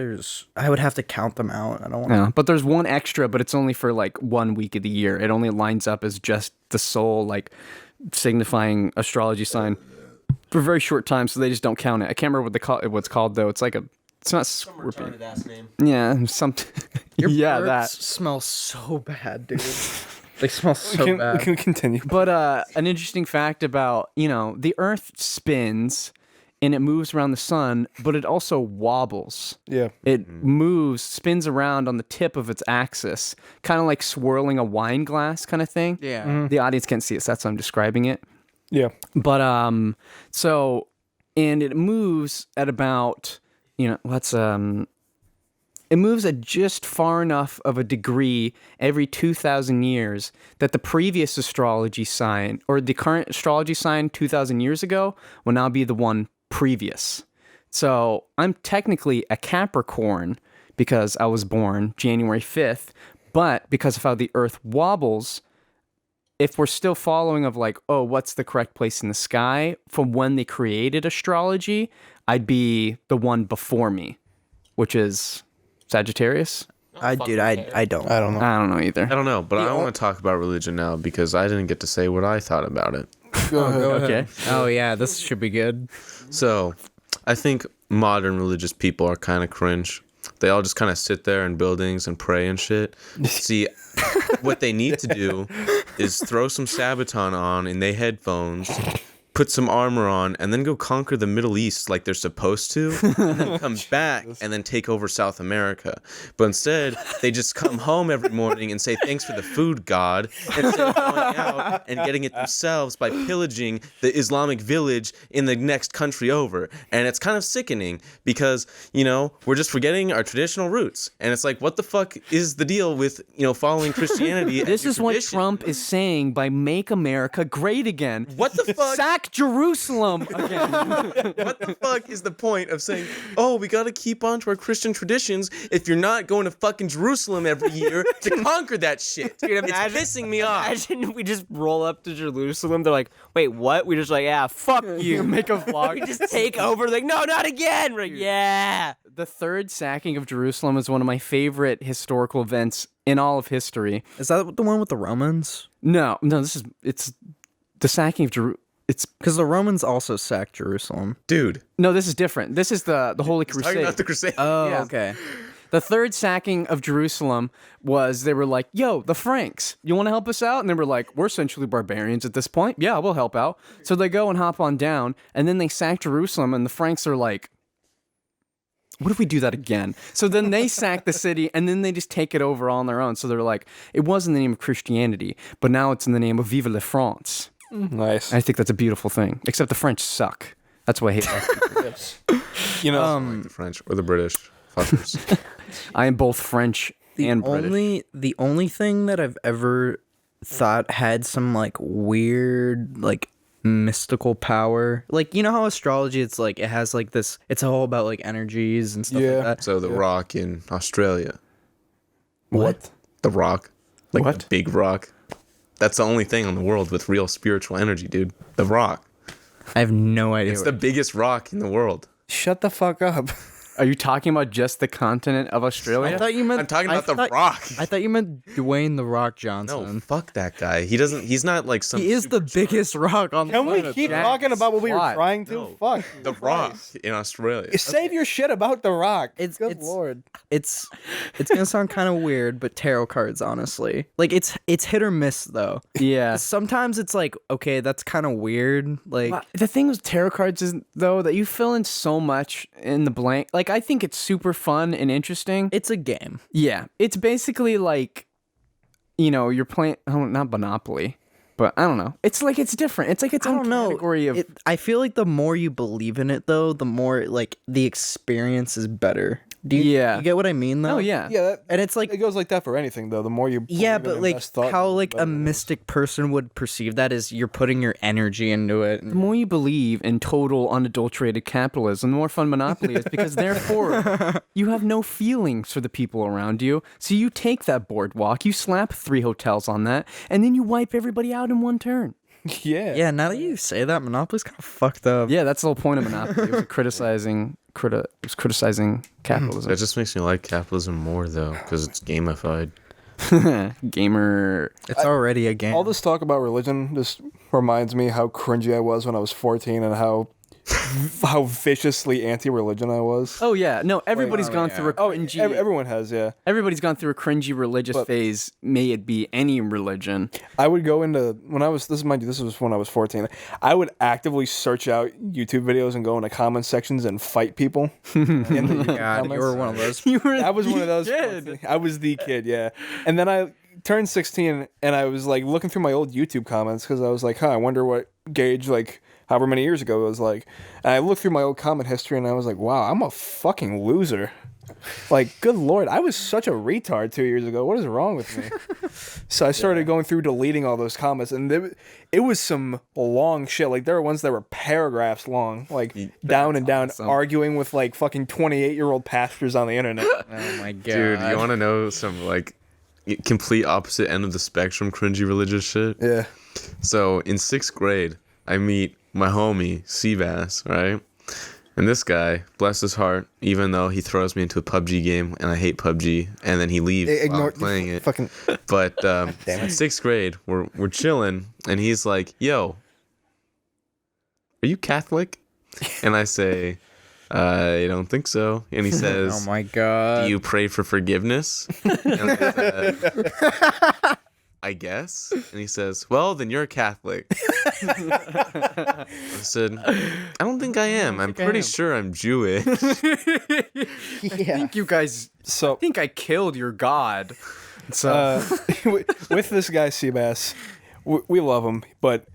I would have to count them out. I don't want to. Yeah, but there's one extra, but it's only for like 1 week of the year. It only lines up as just the sole, like, signifying astrology sign for a very short time, so they just don't count it. I can't remember what's called, though. It's like it's not Scorpion. Retarded ass name. Yeah, Your yeah, burps that. smells so bad, dude. They smell so we bad. can continue. But an interesting fact about, the Earth spins and it moves around the sun, but it also wobbles. Yeah. It spins around on the tip of its axis, kind of like swirling a wine glass kind of thing. Yeah. The audience can't see it, so that's how I'm describing it. Yeah. But and it moves at about, it moves at just far enough of a degree every 2,000 years that the previous astrology sign, or the current astrology sign 2,000 years ago, will now be the one previous. So I'm technically a Capricorn because I was born January 5th, but because of how the Earth wobbles, if we're still following of like, oh, what's the correct place in the sky from when they created astrology, I'd be the one before me, which is Sagittarius. I don't. I don't know. I don't know either. I don't know, but I want to talk about religion now because I didn't get to say what I thought about it. Go ahead. Okay. Oh yeah, this should be good. So, I think modern religious people are kind of cringe. They all just kind of sit there in buildings and pray and shit. See, what they need to do is throw some Sabaton on in their headphones, put some armor on, and then go conquer the Middle East like they're supposed to, and then come back and then take over South America. But instead, they just come home every morning and say, thanks for the food, God, instead of going out and getting it themselves by pillaging the Islamic village in the next country over. And it's kind of sickening because, we're just forgetting our traditional roots. And it's like, what the fuck is the deal with, following Christianity? This is what Trump is saying by Make America Great Again. What the fuck? Sack Jerusalem again. What the fuck is the point of saying, oh, we gotta keep on to our Christian traditions if you're not going to fucking Jerusalem every year to conquer that shit? Dude, It's pissing me off. Imagine we just roll up to Jerusalem. They're like, wait, what? We just like, yeah, fuck you. Make a vlog. We just take over. Like, no, not again. We're like, yeah. The third sacking of Jerusalem is one of my favorite historical events in all of history. Is that the one with the Romans? No, it's the sacking of Jerusalem. It's Because the Romans also sacked Jerusalem. Dude, no, this is different. This is the Holy talking Crusade. about the crusade. Oh, Yeah. okay. The third sacking of Jerusalem was they were like, yo, the Franks, you want to help us out? And they were like, we're essentially barbarians at this point. Yeah, we'll help out. So they go and hop on down, and then they sack Jerusalem, and the Franks are like, what if we do that again? So then they sack the city, and then they just take it over on their own. So they're like, it was in the name of Christianity, but now it's in the name of Vive la France. Nice. I think that's a beautiful thing, except the French suck. That's why I hate them. Like the French or the British. Fuckers. I am both French and British. The only thing that I've ever thought had some like weird like mystical power, like how astrology, it's like it has like this, it's all about like energies and stuff Yeah. like that. So the rock in Australia. What? The rock. Like What? the big rock. That's the only thing in the world with real spiritual energy, dude. The rock. I have no idea. It's the biggest rock in the world. Shut the fuck up. Are you talking about just the continent of Australia? I thought you meant. I'm talking about the thought- rock. I thought you meant Dwayne the Rock No, Johnson. fuck that guy. He's not like some. He is the biggest rock on the Can we planet. keep Jack talking about what we were Swat. trying to? No. Fuck. The rock in Australia. Save your shit about the rock. Good lord. It's gonna sound kind of weird, but tarot cards, honestly, like it's hit or miss though. Yeah. Sometimes it's like, okay, that's kind of weird. Like, Well, the thing with tarot cards is though that you fill in so much in the blank. Like I think it's super fun and interesting. it's a game. Yeah, it's basically like, you're playing not Monopoly, but I don't know. It's like it's different. It's like its I own don't know. category of. I feel like the more you believe in it, though, the more like the experience is better. Do you, Yeah. you get what I mean, though? Oh yeah. Yeah, And it's like, it goes like that for anything though. The more you yeah, believe but and like invest thought, how the like a better it is. mystic person would perceive that is you're putting your energy into it. The more you believe in total unadulterated capitalism, the more fun Monopoly is because therefore you have no feelings for the people around you. So you take that boardwalk, you slap 3 hotels on that, and then you wipe everybody out in one turn. Yeah. Yeah, now that you say that, Monopoly's kind of fucked up. Yeah, that's the whole point of Monopoly. It was criticizing capitalism. That just makes me like capitalism more though, because it's gamified. Gamer. It's already a game. All this talk about religion just reminds me how cringy I was when I was 14 and how how viciously anti-religion I was. Oh yeah, no, everybody's oh, gone yeah. through a Oh, cringy. everyone has, yeah. Everybody's gone through a cringy religious But- phase. May it be any religion. I would go into when I was this was when I was 14. I would actively search out YouTube videos and go into comment sections and fight people. in the YouTube God, you comments. were one of those. You were I was one of those. kid. I was the kid, yeah. And then I turned 16, and I was like looking through my old YouTube comments because I was like, I wonder what Gage, like however many years ago, it was like. And I looked through my old comment history, and I was like, wow, I'm a fucking loser. Like, good lord, I was such a retard 2 years ago. What is wrong with me? So I started going through deleting all those comments, and it was some long shit. Like, there were ones that were paragraphs long, like down and down, awesome. arguing with like fucking 28-year-old pastors on the internet. Oh my god. Dude, you want to know some like complete opposite end of the spectrum cringy religious shit? Yeah. So in 6th grade, I meet my homie Seabass, right? And this guy, bless his heart, even though he throws me into a PUBG game and I hate PUBG, and then he leaves while I'm playing it. Fucking. But Damn in it. 6th grade, we're chilling, and he's like, "Yo, are you Catholic?" And I say, "I don't think so." And he says, Oh my god. "Do you pray for forgiveness?" And I said, I guess. And he says, "Well, then you're a Catholic." I said, "I don't think I am. I'm pretty sure I'm Jewish." I Yeah. think you guys. I So, think I killed your god. So with this guy Seabass, we love him, but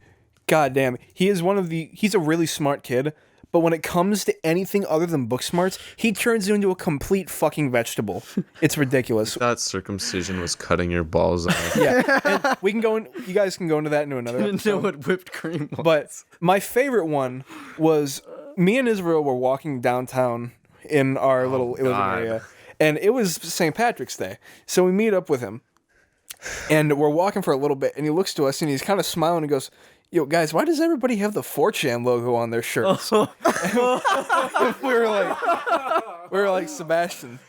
goddamn, he's a really smart kid. But when it comes to anything other than book smarts, he turns into a complete fucking vegetable. It's ridiculous. Thought circumcision was cutting your balls off. Yeah, and we can go in. You guys can go into that into another. I didn't episode. know what whipped cream was. But my favorite one was me and Israel were walking downtown in our little living God. area, and it was St. Patrick's Day. So we meet up with him, and we're walking for a little bit, and he looks to us, and he's kind of smiling and goes, "Yo, guys, why does everybody have the 4chan logo on their shirts?" we were like, Sebastian,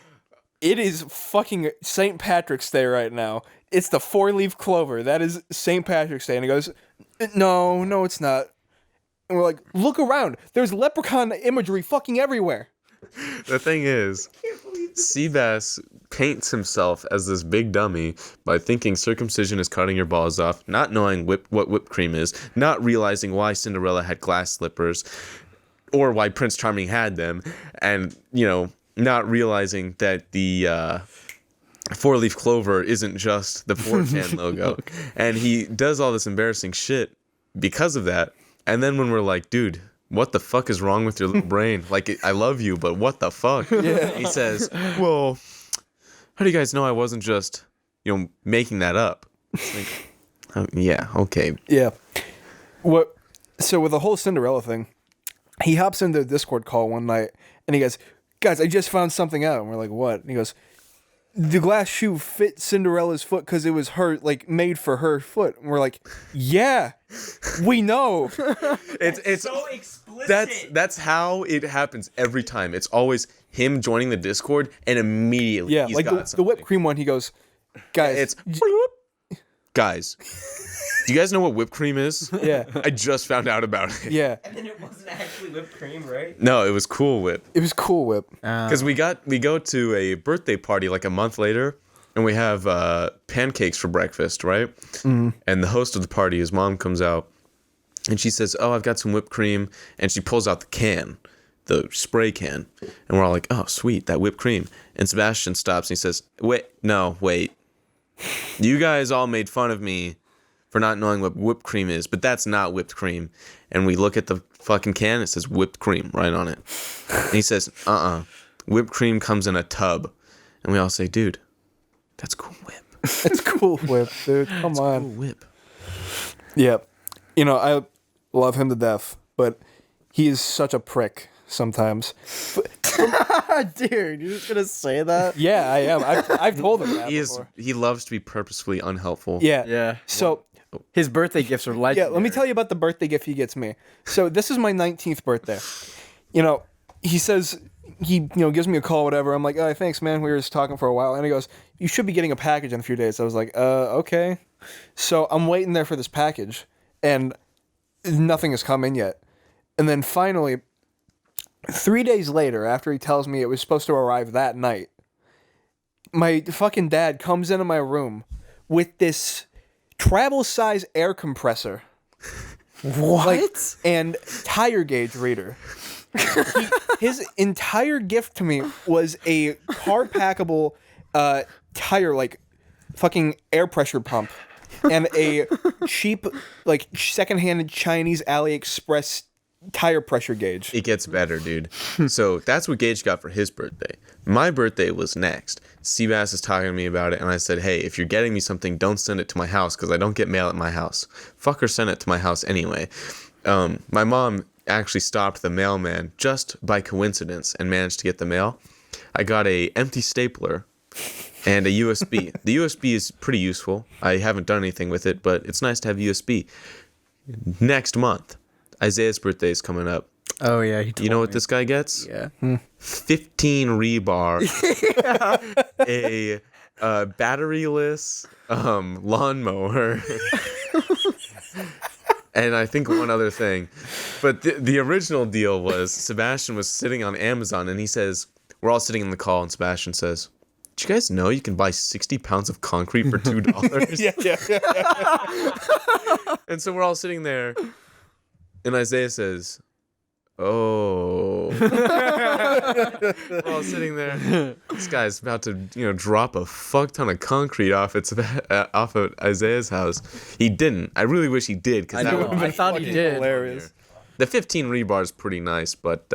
it is fucking St. Patrick's Day right now. It's the 4-leaf clover. That is St. Patrick's Day. And he goes, no, it's not. And we're like, look around. There's leprechaun imagery fucking everywhere. The thing is, Seabass paints himself as this big dummy by thinking circumcision is cutting your balls off, not knowing what whipped cream is, not realizing why Cinderella had glass slippers, or why Prince Charming had them, and, not realizing that the 4-leaf clover isn't just the 4chan logo. And he does all this embarrassing shit because of that. And then when we're like, dude, what the fuck is wrong with your little brain? Like, I love you, but what the fuck? He says, well, how do you guys know I wasn't just, making that up? It's like, yeah, okay. Yeah. So with the whole Cinderella thing, he hops into a Discord call one night, and he goes, guys, I just found something out. And we're like, what? And he goes, the glass shoe fit Cinderella's foot because it was made for her foot. And we're like, yeah, we know. It's so explicit. That's how it happens every time. It's always him joining the Discord and immediately Yeah, he's like got the whipped cream one, he goes, guys, It's guys. Do you guys know what whipped cream is? yeah, I just found out about it. yeah. And then it wasn't actually whipped cream, right? No, it was Cool Whip. It was Cool Whip. Because we go to a birthday party like a month later, and we have pancakes for breakfast, right? Mm-hmm. And the host of the party, his mom, comes out, and she says, "Oh, I've got some whipped cream," and she pulls out the can, the spray can, and we're all like, "Oh, sweet, that whipped cream." And Sebastian stops and he says, "Wait, you guys all made fun of me for not knowing what whipped cream is, but that's not whipped cream." And we look at the fucking can, it says whipped cream right on it. And he says, whipped cream comes in a tub. And we all say, dude, that's Cool Whip. It's Cool Whip, dude. Come on. Cool Whip. Yeah. I love him to death, but he is such a prick sometimes. Dude, you're just gonna say that? Yeah, I am. I've told him that before. He loves to be purposefully unhelpful. Yeah. Yeah. So, His birthday gifts are legendary. yeah, let me tell you about the birthday gift he gets me. So, this is my 19th birthday. He says, he gives me a call, whatever. I'm like, oh, thanks, man. We were just talking for a while. And he goes, you should be getting a package in a few days. I was like, okay. So, I'm waiting there for this package, and nothing has come in yet. And then finally, 3 days later, after he tells me it was supposed to arrive that night, my fucking dad comes into my room with this travel size air compressor. What? And tire gauge reader. His entire gift to me was a car packable tire, like fucking air pressure pump, and a cheap, like secondhand Chinese AliExpress tire pressure gauge. It gets better, dude. So that's what Gage got for his birthday. My birthday was next. Seabass is talking to me about it, and I said, hey, if you're getting me something, don't send it to my house, because I don't get mail at my house. Fucker sent it to my house anyway. My mom actually stopped the mailman just by coincidence and managed to get the mail. I got a empty stapler and a USB. The USB is pretty useful. I haven't done anything with it, but it's nice to have USB. Next month, Isaiah's birthday is coming up. Oh yeah, You know what this guy gets? Yeah. 15 rebar, a batteryless lawnmower, and I think one other thing. But the original deal was Sebastian was sitting on Amazon, and he says, we're all sitting in the call, and Sebastian says, did you guys know you can buy 60 pounds of concrete for $2? Yeah. And so we're all sitting there, and Isaiah says, oh. We're all sitting there. This guy's about to, drop a fuck ton of concrete off of Isaiah's house. He didn't. I really wish he did, because that would I thought he did. Hilarious. The 15 rebar is pretty nice, but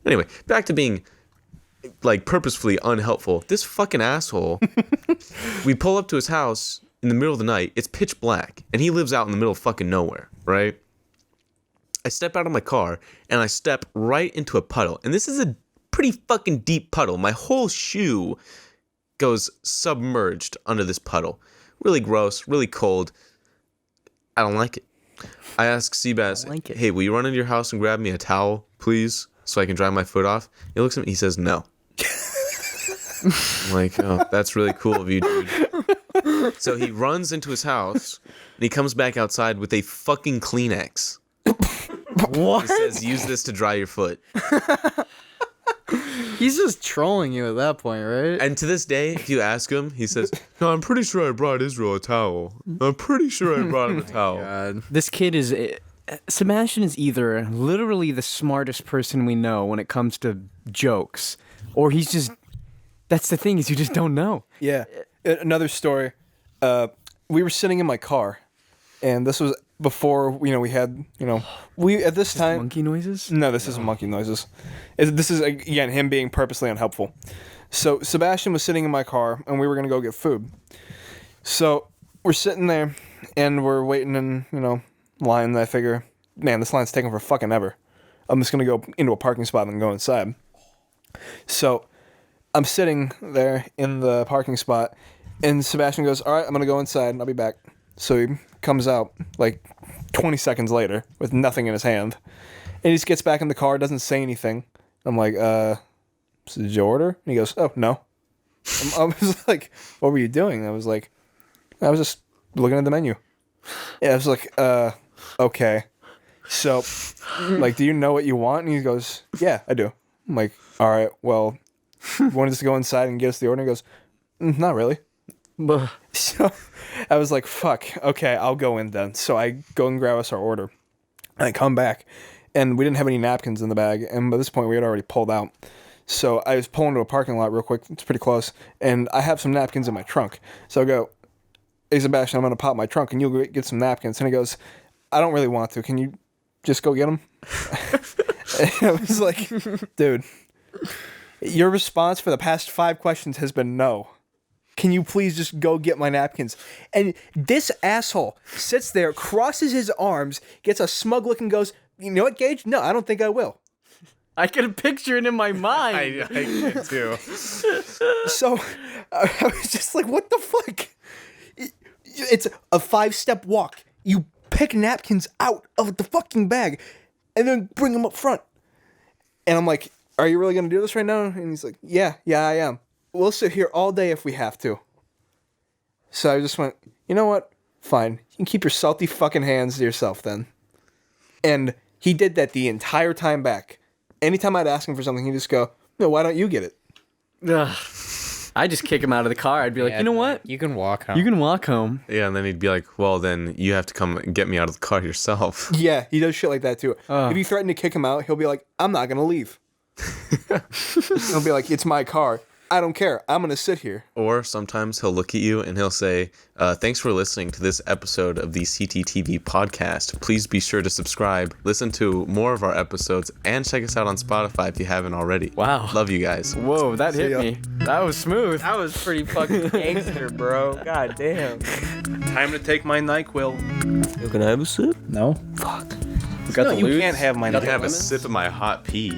anyway, back to being like purposefully unhelpful. This fucking asshole. We pull up to his house in the middle of the night. It's pitch black, and he lives out in the middle of fucking nowhere, right? I step out of my car, and I step right into a puddle. And this is a pretty fucking deep puddle. My whole shoe goes submerged under this puddle. Really gross, really cold. I don't like it. I ask Seabass, hey, will you run into your house and grab me a towel, please, so I can dry my foot off? He looks at me, he says, no. I'm like, oh, that's really cool of you, dude. So he runs into his house, and he comes back outside with a fucking Kleenex. What? He says, use this to dry your foot. He's just trolling you at that point, right? And to this day, if you ask him, he says, no, I'm pretty sure I brought Israel a towel. I'm pretty sure I brought him a towel. God. This kid is... Sebastian is either literally the smartest person we know when it comes to jokes, or he's just... That's the thing, is you just don't know. Yeah. Another story. We were sitting in my car, and this was before, we had, we, at this time... Monkey noises? No, this isn't monkey noises. This is, again, him being purposely unhelpful. So Sebastian was sitting in my car, and we were going to go get food. So we're sitting there, and we're waiting in, line. I figure, man, this line's taking for fucking ever. I'm just going to go into a parking spot and go inside. So I'm sitting there in the parking spot, and Sebastian goes, all right, I'm going to go inside, and I'll be back. So he comes out, like, 20 seconds later with nothing in his hand. And he just gets back in the car, doesn't say anything. I'm like, did you order? And he goes, oh, no. I was like, what were you doing? I was like, I was just looking at the menu. Yeah, I was like, okay. So, like, do you know what you want? And he goes, yeah, I do. I'm like, all right, well, you want us to go inside and get us the order? And he goes, not really. So I was like, fuck, okay, I'll go in then. So I go and grab us our order. And I come back, and we didn't have any napkins in the bag. And by this point, we had already pulled out. So I was pulling to a parking lot real quick. It's pretty close. And I have some napkins in my trunk. So I go, hey, Sebastian, I'm going to pop my trunk, and you'll get some napkins. And he goes, I don't really want to. Can you just go get them? And I was like, dude, your response for the past 5 questions has been no. Can you please just go get my napkins? And this asshole sits there, crosses his arms, gets a smug look and goes, you know what, Gage? No, I don't think I will. I can picture it in my mind. I can too. So I was just like, what the fuck? It's a 5-step walk. You pick napkins out of the fucking bag and then bring them up front. And I'm like, are you really going to do this right now? And he's like, yeah, I am. We'll sit here all day if we have to. So I just went, you know what? Fine. You can keep your salty fucking hands to yourself then. And he did that the entire time back. anytime I'd ask him for something, he'd just go, "No, why don't you get it?" Ugh. I just kick him out of the car. I'd be like, you know what? You can walk home. You can walk home. Yeah, and then he'd be like, well, then you have to come and get me out of the car yourself. Yeah, he does shit like that too. If you threaten to kick him out, he'll be like, "I'm not gonna leave." He'll be like, "It's my car. I don't care. I'm gonna sit here." Or sometimes he'll look at you and he'll say, thanks for listening to this episode of the CTTV podcast. Please be sure to subscribe, listen to more of our episodes, and check us out on Spotify if you haven't already. Wow. Love you guys. Whoa, that hit ya. me. That was smooth. That was pretty fucking gangster, bro. God damn. Time to take my NyQuil. Yo, can I have a sip? No. Fuck. We got the You lewds. can't have my You can have a NyQuil. sip of my hot pee.